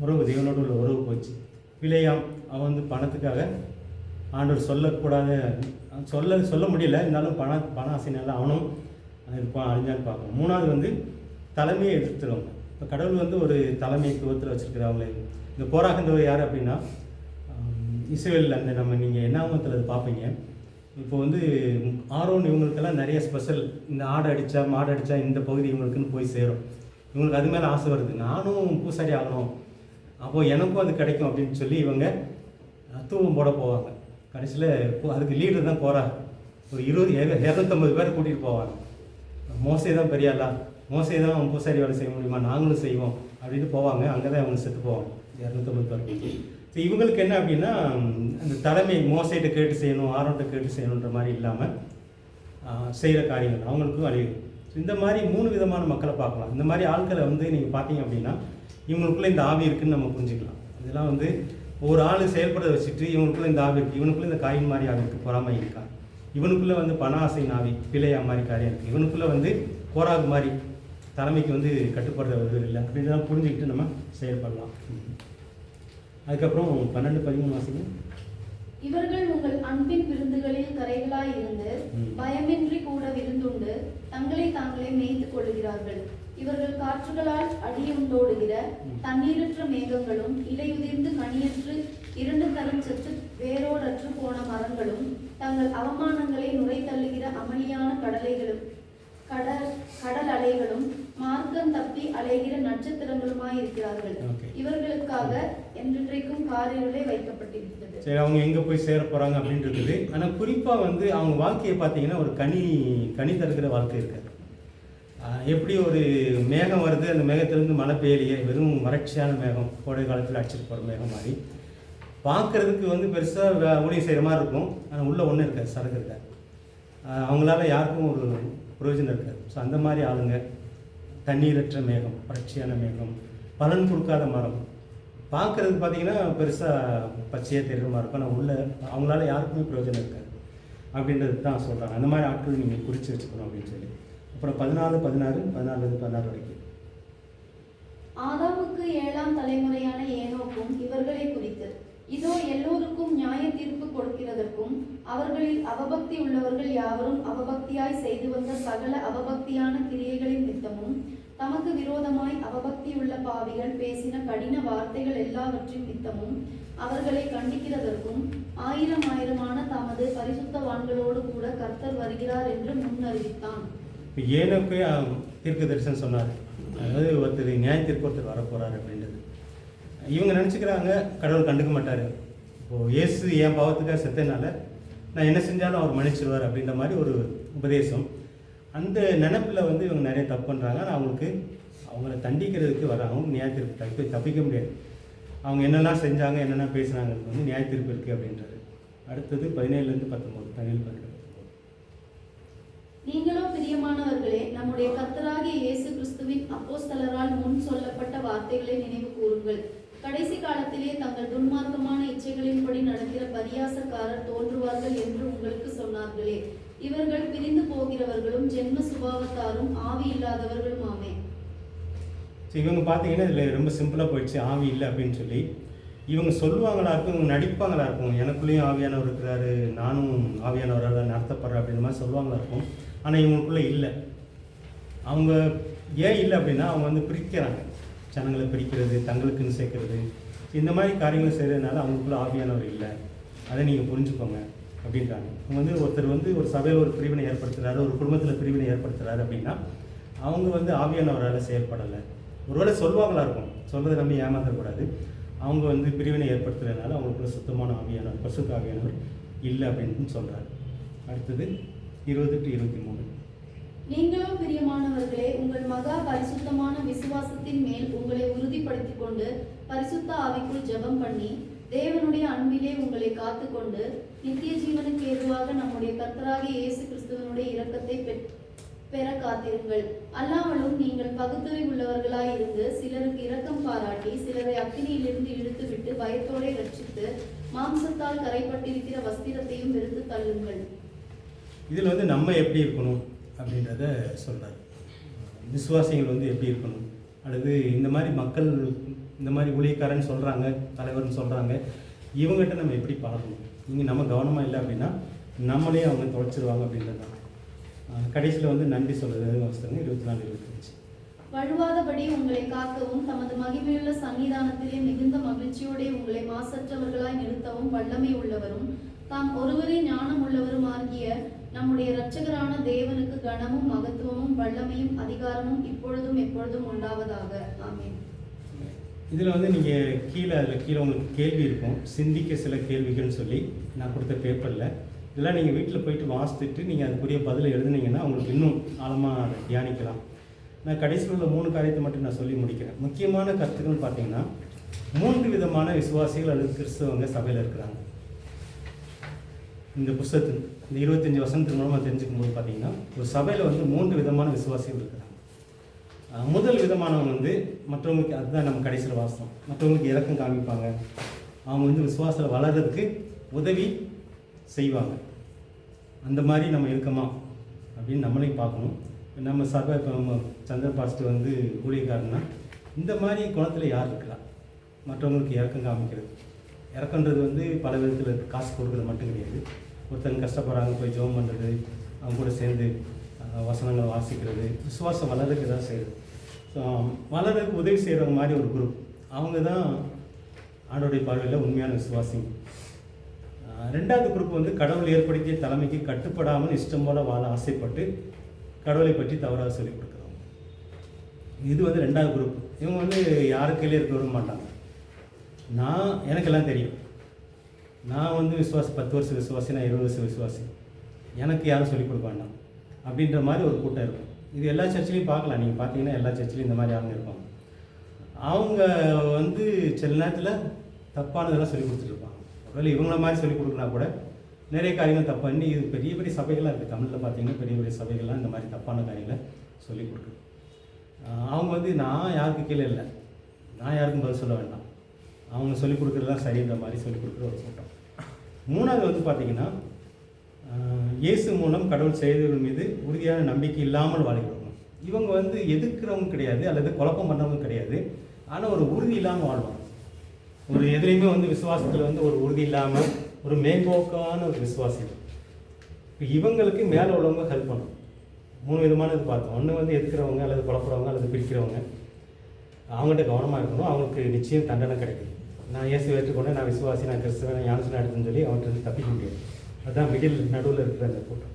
உறவு தேவனோடு உள்ள உறவு போச்சு. பிலேயாம், அவன் வந்து பணத்துக்காக ஆண்டவர் சொல்ல முடியல, இருந்தாலும் பண ஆசைனால அவனும் அழிஞ்சான்னு பார்க்கணும். 3வது வந்து தலைமையை எதிர்த்துறவங்க. இப்போ கடவுள் வந்து ஒரு தலைமைத்துவத்தில் வச்சுருக்கிறவங்களே. இந்த கோராகன்றவர் யார் அப்படின்னா, இஸ்ரேலில் அந்த நம்ம நீங்கள் என்னாமத்தில் அது பார்ப்பீங்க. இப்போ வந்து ஆரோன் இவங்களுக்கெல்லாம் நிறைய ஸ்பெஷல், இந்த ஆடை அடித்தா மாடு அடித்தா இந்த பகுதி இவங்களுக்குன்னு போய் சேரும். இவங்களுக்கு அது மேலே ஆசை வருது, நானும் பூசாரி ஆகணும், அப்போது எனக்கும் அது கிடைக்கும் அப்படின்னு சொல்லி இவங்க தூவம் போட போவாங்க. கடைசியில் அதுக்கு லீடர் தான் கோரா. ஒரு 250 பேரை கூட்டிகிட்டு போவாங்க. மோசே தான் பெரியாளா, மோசே தான் அவன் பூசாரி வேலை செய்ய முடியுமா, நாங்களும் செய்வோம் அப்படின்னு போவாங்க. அங்கே தான் அவங்க செத்து போவாங்க 250 பேர். ஸோ இவங்களுக்கு என்ன அப்படின்னா, அந்த தலைமை மோசைகிட்ட கேட்டு செய்யணும், ஆரோன்கிட்ட கேட்டு செய்யணுன்ற மாதிரி இல்லாமல் செய்கிற காரியங்கள் அவங்களுக்கும் அழிவு. இந்த மாதிரி 3 விதமான மக்களை பார்க்கலாம். இந்த மாதிரி ஆட்களை வந்து நீங்கள் பார்த்தீங்க அப்படின்னா இவங்களுக்குள்ளே இந்த ஆவி இருக்குதுன்னு நம்ம புரிஞ்சுக்கலாம். இதெல்லாம் வந்து ஒரு ஆள் செயல்பட வச்சுட்டு இவனுக்குள்ளே இந்த ஆவி இருக்குது, இவனுக்குள்ளே இந்த காயின் மாதிரி ஆவி இருக்குது, பொறாமை இருக்கா, இவனுக்குள்ளே வந்து பண ஆசை நாவி பிழையா மாதிரி காரியம் இருக்குது, இவனுக்குள்ளே வந்து கோராகு மாதிரி தலைமைக்கு வந்து கட்டுப்படுறது இல்லை அப்படின்றதான் புரிஞ்சுக்கிட்டு நம்ம செயல்படலாம். அதுக்கப்புறம் 12, 13 வாசிங்க. இவர்கள் உங்கள் அன்பின் விருந்துகளில் கரைகளாய் இருந்து பயமின்றி கூட விருந்துண்டு தங்களை தாங்களே மேய்த்து கொள்ளுகிறார்கள். இவர்கள் காற்றுகளால் அடியுண்டோடுகிற தண்ணீரற்ற மேகங்களும் இலையுதிர்ந்து கனியற்று 2 தரம் செத்து வேரோடற்று போன மரங்களும் தங்கள் அவமானங்களை நுரை தள்ளுகிற அமளியான கடல் அலைகளும் மார்க்கம் தப்பி அலைகிற நட்சத்திரங்களுமாய் இருக்கிறார்கள். இவர்களுக்காக என்றைக்கும் காரிருளே வைக்கப்பட்டிருக்கிறது. சரி, அவங்க எங்கே போய் சேர போகிறாங்க அப்படின்னு இருக்குது. ஆனால் குறிப்பாக வந்து அவங்க வாழ்க்கையை பார்த்தீங்கன்னா ஒரு கனி தருகிற வாழ்க்கை இருக்காது. எப்படி ஒரு மேகம் வருது, அந்த மேகத்திலேருந்து மழை பெய்யலையே, வெறும் வறட்சியான மேகம், கோடை காலத்தில் அடிச்சுட்டு போகிற மேகம் மாதிரி பார்க்குறதுக்கு வந்து பெருசாக ஊழியம் செய்கிற மாதிரி இருக்கும். ஆனால் உள்ளே ஒன்றும் இருக்காது, சரக்கு இருக்காது. அவங்களால யாருக்கும் ஒரு பிரயோஜனம் இருக்காது. ஸோ அந்த மாதிரி ஆளுங்க, தண்ணீரற்ற மேகம், வறட்சியான மேகம், பலன் கொடுக்காத மரம், பார்க்குறதுக்கு பார்த்தீங்கன்னா பெருசாக பச்சையாக தெரியுற மாதிரி இருக்கும், ஆனால் உள்ள அவங்களால யாருக்குமே பிரயோஜனம் இருக்காது அப்படின்றது தான் சொல்கிறாங்க. அந்த மாதிரி ஆட்கள் நீங்கள் குறித்து வச்சுக்கணும் அப்படின்னு சொல்லி. அப்புறம் 14, 16, 14 வரைக்கும். ஆதாமுக்கு 7ஆம் தலைமுறையான ஏனோக்கும் இவர்களை குறித்து, இதோ எல்லோருக்கும் நியாய தீர்ப்பு கொடுக்கிறதற்கும் அவர்களில் அவபக்தி உள்ளவர்கள் யாவரும் அவபக்தியாய் செய்து வந்த சகல அவபக்தியான கிரியைகளின் நிமித்தமும் தமக்கு விரோதமாய் அவபக்தி உள்ள பாவிகள் பேசின கடின வார்த்தைகள் எல்லாவற்றின் நிமித்தமும் அவர்களை கண்டிக்கிறதற்கும் 1000 தமது பரிசுத்தவான்களோடு கூட கர்த்தர் வருகிறார் என்று முன்னறிவித்தான். இப்போ ஏனோக்கே தீர்க்க தரிசனம் சொன்னார், அதாவது ஒருத்தர் நியாயத்திற்கு ஒருத்தர் வரப்போகிறார் அப்படின்றது. இவங்க நினச்சிக்கிறாங்க கடவுள் கண்டுக்க மாட்டார், இப்போது இயேசு என் பாவத்துக்காக செத்தனால நான் என்ன செஞ்சாலும் அவர் மன்னிச்சிடுவார் அப்படின்ற மாதிரி ஒரு உபதேசம். அந்த நினப்பில் வந்து இவங்க நிறைய தப்பு பண்ணுறாங்க. ஆனால் அவங்கள தண்டிக்கிறதுக்கு வர அவங்க நியாயத்திற்கு தப்பிக்க முடியாது. அவங்க என்னெல்லாம் செஞ்சாங்க, என்னென்ன பேசுனாங்கிறது வந்து நியாயத்திற்கு இருக்குது அப்படின்றாரு. அடுத்தது 17 19, 17, 18. நீங்களோ பிரியமானவர்களே, நம்முடைய கர்த்தராகிய இயேசு கிறிஸ்துவின் அப்போஸ்தலரால் முன் சொல்லப்பட்ட வார்த்தைகளை நினைவு கூறுங்கள். கடைசி காலத்திலே தங்கள் துன்மார்க்கமான இச்சைகளின்படி நடக்கிற பரியாசக்காரர் தோன்றுவார்கள் என்று உங்களுக்கு சொன்னார்களே. இவர்கள் பிரிந்து போகிறவர்களும் ஜென்ம சுபாவத்தாரும் ஆவி இல்லாதவர்களும் ஆமே. இவங்க பார்த்தீங்கன்னா இதில் ரொம்ப சிம்பிளாக போயிடுச்சு, ஆவி இல்லை அப்படின்னு சொல்லி. இவங்க சொல்லுவாங்களா இருக்கும், இவங்க நடிப்பாங்களா இருக்கும், எனக்குள்ளேயும் ஆவியானவர் இருக்கிறாரு, நானும் ஆவியானவரால் நடத்தப்படுறேன் அப்படின்ற மாதிரி சொல்லுவாங்களா இருக்கும். ஆனால் இவங்களுக்குள்ளே இல்லை. அவங்க ஏன் இல்லை அப்படின்னா அவங்க வந்து பிரிக்கிறாங்க, ஜனங்களை பிரிக்கிறது, தங்களுக்குன்னு சேர்க்கறது, இந்த மாதிரி காரியங்களை செய்கிறதுனால அவங்களுக்குள்ள ஆவியானவர் இல்லை. அதை நீங்கள் புரிஞ்சுக்கோங்க அப்படின்றாங்க. அவங்க வந்து ஒருத்தர் வந்து ஒரு சபையில் ஒரு பிரிவினை ஏற்படுத்துகிறாரு, ஒரு குடும்பத்தில் பிரிவினை ஏற்படுத்துகிறாரு அப்படின்னா அவங்க வந்து ஆவியானவரால் செயல்படலை. ஒருவேளை சொல்லுவாங்களா இருக்கும், சொல்கிறத நம்பி ஏமாற்றக்கூடாது. அவங்க வந்து பிரிவினை ஏற்படுத்துறதுனால அவங்களுக்குள்ள சுத்தமான ஆவியானவர், பரிசுத்த ஆவியானவர் இல்லை அப்படின்னு சொல்கிறார். அடுத்தது 20 to 23. நீங்களோ பிரியமானவர்களே, உங்கள் மகா பரிசுத்தமான விசுவாசத்தின் மேல் உங்களை உறுதிப்படுத்திக் கொண்டு பரிசுத்த ஆவிக்குள் ஜெபம் பண்ணி தேவனுடைய அன்பிலே உங்களை காத்துக்கொண்டு நித்திய ஜீவனுக்கு ஏதுவாக நம்முடைய கர்த்தராகிய இயேசு கிறிஸ்துவனுடைய இரக்கத்தை பெற காத்திருங்கள். அல்லாமலும் நீங்கள் பகுத்தறிவு உள்ளவர்களாய் இருந்து சிலருக்கு இரக்கம் பாராட்டி சிலரை அக்கினியிலிருந்து இழுத்து விட்டு பயத்தோட ரட்சித்து மாம்சத்தால் கரைப்பட்டிருக்கிற வஸ்திரத்தையும் வெறுத்து தள்ளுங்கள். இதில் வந்து நம்ம எப்படி இருக்கணும் அப்படின்றத சொல்கிறார். விசுவாசிகள் வந்து எப்படி இருக்கணும், அல்லது இந்த மாதிரி மக்கள், இந்த மாதிரி ஊழியக்காரன்னு சொல்கிறாங்க, தலைவர்னு சொல்கிறாங்க, இவங்ககிட்ட நம்ம எப்படி பழகணும். இங்கே நம்ம கவனமாக இல்லை அப்படின்னா நம்மளே அவங்க தொலைச்சிருவாங்க அப்படின்றது தான். கடைசியில் வந்து நன்றி சொல்கிறது வசனம் 24, 25. வழுவாதபடி உங்களை காக்கவும் தமது மகிமையுள்ள சன்னிதானத்திலே மிகுந்த மகிழ்ச்சியோட உங்களை மாசற்றவர்களாய் நிறுத்தவும் வல்லமை உள்ளவரும் தாம் ஒருவரே ஞானம் உள்ளவரும் ஆகிய நம்முடைய இரட்சகரான தேவனுக்கு கனமும் மகத்துவமும் வல்லமையும் அதிகாரமும் இப்பொழுதும் எப்பொழுதும் உண்டாவதாக. ஆமென். இதில் வந்து நீங்கள் கீழே உங்களுக்கு கேள்வி இருக்கும், சிந்திக்க சில கேள்விகள்னு சொல்லி நான் கொடுத்த பேப்பரில். இதெல்லாம் நீங்கள் வீட்டில் போயிட்டு வாசித்துட்டு நீங்கள் அதுக்குரிய பதிலை எழுதுனீங்கன்னா உங்களுக்கு இன்னும் ஆழமாக அதை தியானிக்கலாம். நான் கடைசியில் உள்ள 3 காரியத்தை மட்டும் நான் சொல்லி முடிக்கிறேன். முக்கியமான கருத்துக்கள்னு பார்த்தீங்கன்னா 3 விதமான விசுவாசிகள் அல்லது கிறிஸ்தவங்க சபையில் இருக்கிறாங்க. இந்த புத்தகத்தில் இந்த 25 வசனத்தின் மூலமாக தெரிஞ்சுக்கும் போது பார்த்தீங்கன்னா ஒரு சபையில் வந்து 3 விதமான விசுவாசிகள் இருக்கிறாங்க. முதல் விதமானவங்க வந்து மற்றவங்களுக்கு, அதுதான் நம்ம கடைசியில் வாசம், மற்றவங்களுக்கு இறக்கம் காமிப்பாங்க. அவங்க வந்து விசுவாசத்தில் வளர்கிறதுக்கு உதவி செய்வாங்க. அந்த மாதிரி நம்ம இருக்கமா அப்படின்னு நம்மளையும் பார்க்கணும். நம்ம சபை இப்போ நம்ம சந்திர பாஸ்டர் வந்து ஊழியக்காரன்னா இந்த மாதிரி குணத்தில் யார் இருக்கலாம், மற்றவங்களுக்கு இறக்கம் காமிக்கிறது. இறக்கன்றது வந்து பல விதத்தில் காசு கொடுக்குறது மட்டும் கிடையாது. ஒருத்தங்க கஷ்டப்படுறாங்க, போய் ஜெபம் பண்ணுறது, அவங்க கூட சேர்ந்து வசனங்களை வாசிக்கிறது, விசுவாசம் வளர்றதுக்கு தான் செய்யுது. ஸோ வளர்றதுக்கு உதவி செய்கிறவங்க மாதிரி ஒரு குரூப், அவங்க தான் ஆண்டோடைய பார்வையில் உண்மையான விசுவாசி. 2வது குரூப் வந்து கடவுள் ஏற்படுத்திய தலைமைக்கு கட்டுப்படாமல் இஷ்டம் போல வாழ ஆசைப்பட்டு கடவுளை பற்றி தவறாக சொல்லிக் கொடுக்குறவங்க. இது வந்து 2வது குரூப். இவங்க வந்து யாரு கையிலே இருக்க விட மாட்டாங்க. எனக்கெல்லாம் தெரியும், நான் வந்து 10 வருஷம் விசுவாசி, நான் 20 வருஷம் விசுவாசி, எனக்கு யாரும் சொல்லிக் கொடுக்க வேண்டாம் அப்படின்ற மாதிரி ஒரு கூட்டம் இருக்கும். இது எல்லா சர்ச்சிலையும் பார்க்கலாம். நீங்கள் பார்த்தீங்கன்னா எல்லா சர்ச்சிலையும் இந்த மாதிரி ஆளுங்க இருப்பாங்க. அவங்க வந்து சில நேரத்தில் தப்பானதெல்லாம் சொல்லிக் கொடுத்துருப்பாங்க. ஒருவேளை இவங்கள மாதிரி சொல்லிக் கொடுக்குனா கூட நிறைய காரியங்கள் தப்பு பண்ணி, இது பெரிய பெரிய சபைகள்லாம் இருக்குது. தமிழில் பார்த்தீங்கன்னா பெரிய பெரிய சபைகள்லாம் இந்த மாதிரி தப்பான காரியங்களை சொல்லிக் கொடுக்குது. அவங்க வந்து நான் யாருக்கு கீழே இல்லை, நான் யாருக்கும் பதில் சொல்ல வேண்டாம், அவங்க சொல்லிக் கொடுக்குறதுலாம் சரின்ற மாதிரி சொல்லிக் கொடுக்குற ஒரு கூட்டம். மூணாவது வந்து பார்த்திங்கன்னா இயேசு மூலம் கடவுள் செய்திகள் மீது உறுதியான நம்பிக்கை இல்லாமல் வாழ்கிறவங்க. இவங்க வந்து எதிர்க்கிறவங்க கிடையாது, அல்லது குழப்பம் பண்ணுறவங்க கிடையாது, ஆனால் ஒரு உறுதி இல்லாமல் வாழ்வாங்க. ஒரு எதுலேயுமே வந்து விசுவாசத்தில் வந்து ஒரு உறுதி இல்லாமல் ஒரு மேம்போக்கான ஒரு விசுவாசிகள். இப்போ இவங்களுக்கு மேலே உள்ளவங்க ஹெல்ப் பண்ணும். 3 விதமான இது பார்த்தோம். ஒன்று வந்து எதுக்கிறவங்க அல்லது குழப்புறவங்க அல்லது பிரிக்கிறவங்க, அவங்கள்ட்ட கவனமாக இருக்கணும். அவங்களுக்கு நிச்சயம் தண்டனை கிடைக்கும். நான் இயேசு ஏற்றுக்கொண்டு நான் விசுவாசி, நான் கிறிஸ்தவன், ஞானஸ்நானம் எடுத்துன்னு சொல்லி அவன்கிட்ட வந்து தப்பிக்க முடியாது. அதுதான் நடுவில் இருக்கிற அந்த கூட்டம்.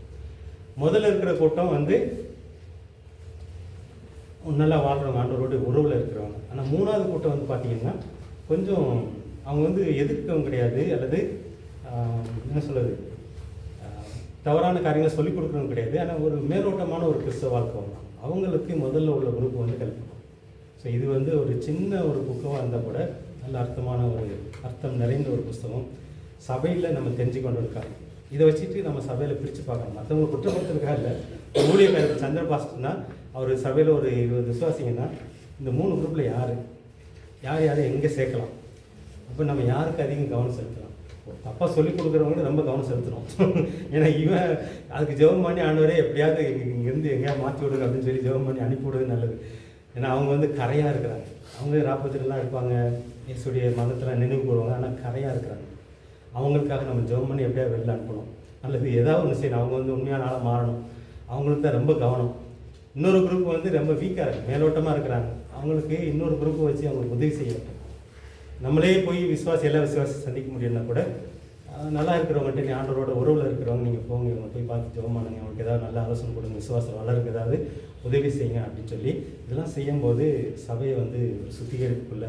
முதல்ல இருக்கிற கூட்டம் வந்து நல்லா வாழ்கிறவங்க, ஆண்டவரோட உறவில் இருக்கிறவங்க. ஆனால் மூணாவது கூட்டம் வந்து பார்த்திங்கன்னா கொஞ்சம் அவங்க வந்து எதிர்க்கவங்க கிடையாது, அல்லது என்ன சொல்கிறது, தவறான காரியங்களை சொல்லிக் கொடுக்குறவங்க கிடையாது, ஆனால் ஒரு மேலோட்டமான ஒரு கிறிஸ்தவ வாழ்க்கை வரலாம். அவங்களுக்கு முதல்ல உள்ள குரூப் வந்து ஹெல்ப் பண்ணும். ஸோ இது வந்து ஒரு சின்ன ஒரு புக்கமாக இருந்தால் கூட நல்ல அர்த்தமான ஒரு அர்த்தம் நிறைந்த ஒரு புஸ்தகம். சபையில் நம்ம தெரிஞ்சு கொண்டு இருக்காங்க. இதை வச்சுட்டு நம்ம சபையில் பிரித்து பார்க்கணும். மற்றவங்க குற்றப்படுத்துறதுக்காக இல்லை. ஊழியக்காரர் சந்திர பாஸ்டர்னா அவர் சபையில் ஒரு 20 விசுவாசிங்கன்னா இந்த 3 குரூப்பில் யார் எங்கே சேர்க்கலாம், அப்போ நம்ம யாருக்கு அதிகம் கவனம் செலுத்தலாம். தப்பாக சொல்லிக் கொடுக்குறவங்க ரொம்ப கவனம் செலுத்தணும். ஏன்னா இவன் அதுக்கு ஜெபம் பண்ணி ஆண்டவரே எப்படியாவது இங்கேருந்து எங்கேயாவது மாற்றி விடுங்க அப்படின்னு சொல்லி ஜெபம் பண்ணி அனுப்பி விடுறது நல்லது. ஏன்னா அவங்க வந்து கரையாக இருக்கிறாங்க. அவங்க ராப்பத்திலாம் இருப்பாங்க, இயேசுடைய மதத்தில் நினைவு கூறுவாங்க, ஆனால் கரையாக இருக்கிறாங்க. அவங்களுக்காக நம்ம ஜெபம் பண்ணி எப்படியாவது வெளில அனுப்பணும், அல்லது ஏதாவது ஒன்று செய்யணும். அவங்க வந்து உண்மையான ஆளாக மாறணும். அவங்களுக்கு தான் ரொம்ப கவனம். இன்னொரு குரூப் வந்து ரொம்ப வீக்காக இருக்குது, மேலோட்டமாக இருக்கிறாங்க. அவங்களுக்கு இன்னொரு குரூப்பை வச்சு அவங்களுக்கு உதவி செய்யணும். நம்மளே போய் எல்லா விசுவாசி சந்திக்க முடியும்னா கூட நல்லா இருக்கிறவங்கள்ட்ட, நீ ஆண்டவரோட உறவில் இருக்கிறவங்க நீங்கள் போங்க, இவங்க போய் பார்த்து ஜெபம் பண்ணுங்க, அவங்களுக்கு ஏதாவது நல்ல ஆலோசனை கொடுங்க, விசுவாசம் வளருக்கு ஏதாவது உதவி செய்யுங்க அப்படின்னு சொல்லி இதெல்லாம் செய்யும்போது சபையை வந்து ஒரு சுத்திகரிப்புக்குள்ள,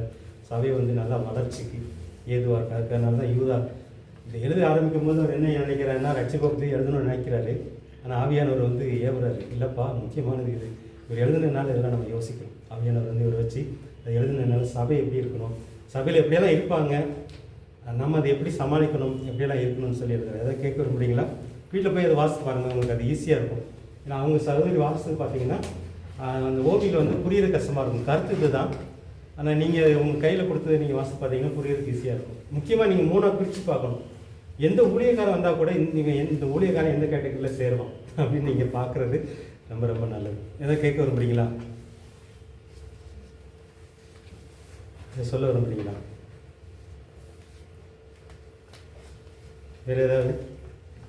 சபையை வந்து நல்லா வளர்ச்சிக்கு ஏதுவாக இருக்கா. அதனால தான் யூதா இதை எழுத ஆரம்பிக்கும் போது அவர் என்ன நினைக்கிறாருன்னா ரட்சிப்பை பற்றி எழுதணும்னு நினைக்கிறாரு. ஆனால் ஆவியானவர் வந்து ஏவுறாரு, இல்லைப்பா முக்கியமானது இது, இவர் எழுதுனதுனால இதெல்லாம் நம்ம யோசிக்கணும். ஆவியானவர் வந்து இவரை வச்சு அதை எழுதுனதுனால சபை எப்படி இருக்கணும், சபையில் எப்படியெல்லாம் இருப்பாங்க, நம்ம அதை எப்படி சமாளிக்கணும், எப்படியெல்லாம் இருக்கணும்னு சொல்லி எழுதுறாரு. எதாவது கேட்க விரும்புறீங்களா? வீட்டில் போய் அதை வாசித்து பாருங்கள், உங்களுக்கு அது ஈஸியாக இருக்கும். ஏன்னா அவங்க சகோதரி வாசித்து பார்த்தீங்கன்னா அந்த ஓவியில் வந்து புரியுற கஷ்டமாக இருக்கும். கருத்து இது தான், ஆனால் நீங்கள் உங்கள் கையில் கொடுத்தது நீங்கள் வாசித்து பார்த்தீங்கன்னா புரியுறதுக்கு ஈஸியாக இருக்கும். முக்கியமாக நீங்கள் 3ஆக பிரித்து பார்க்கணும். எந்த ஊழியக்காரன் வந்தால் கூட நீங்கள் இந்த ஊழியக்காரன் எந்த கேட்டகரியில் சேருவான் அப்படின்னு நீங்கள் பார்க்குறது ரொம்ப ரொம்ப நல்லது. எதாவது கேட்க விரும்புறீங்களா? இதை சொல்ல விரும்புறீங்களா? வேறு ஏதாவது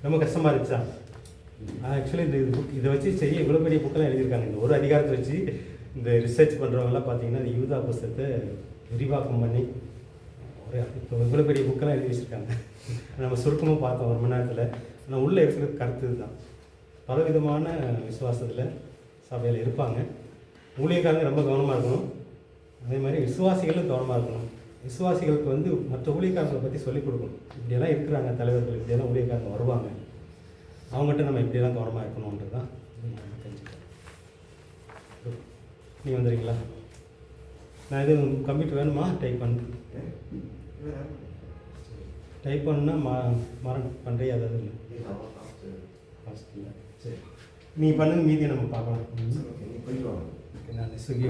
ரொம்ப கஷ்டமாக இருந்துச்சா? ஆக்சுவலி இந்த புக் இதை வச்சு சரி இவ்வளோ பெரிய புக்கெல்லாம் எழுதியிருக்காங்க. இந்த ஒரு அதிகாரத்தை வச்சு இந்த ரிசர்ச் பண்ணுறவங்கலாம் பார்த்தீங்கன்னா இந்த யூதா புஸ்தகத்தை விரிவாக்கம் பண்ணி ஒரு இப்போ இவ்வளோ பெரிய புக்கெல்லாம் எழுதி வச்சுருக்காங்க. நம்ம சுருக்கமாக பார்த்தோம் 1 மணி நேரத்தில். ஆனால் உள்ளே இருக்கிற கருத்து தான். பலவிதமான விசுவாசத்தில் சபையில் இருப்பாங்க. ஊழியக்காரங்க ரொம்ப கவனமாக இருக்கணும். அதே மாதிரி விசுவாசிகளும் கவனமாக இருக்கணும். விசுவாசிகளுக்கு வந்து மற்ற ஊழியக்காரங்களை பற்றி சொல்லிக் கொடுக்கணும். இப்படியெல்லாம் இருக்கிறாங்க தலைவர்கள், இப்படியெல்லாம் ஊழியக்காரங்க வருவாங்க, அவங்ககிட்ட நம்ம இப்படியெல்லாம் கவனமாக இருக்கணுன்றது தான் தெரிஞ்சுக்கிறேன். நீ வந்துடுறீங்களா? நான் எதுவும் கம்ப்யூட்டர் வேணுமா? டைப் பண்ணுன்னா பண்ணுறியா? அதாவது இல்லை ஃபாஸ்ட் இல்லை. சரி நீ பண்ணுங்க, மீதியை நம்ம பார்க்கலாம். நான் ஸ்விக்கி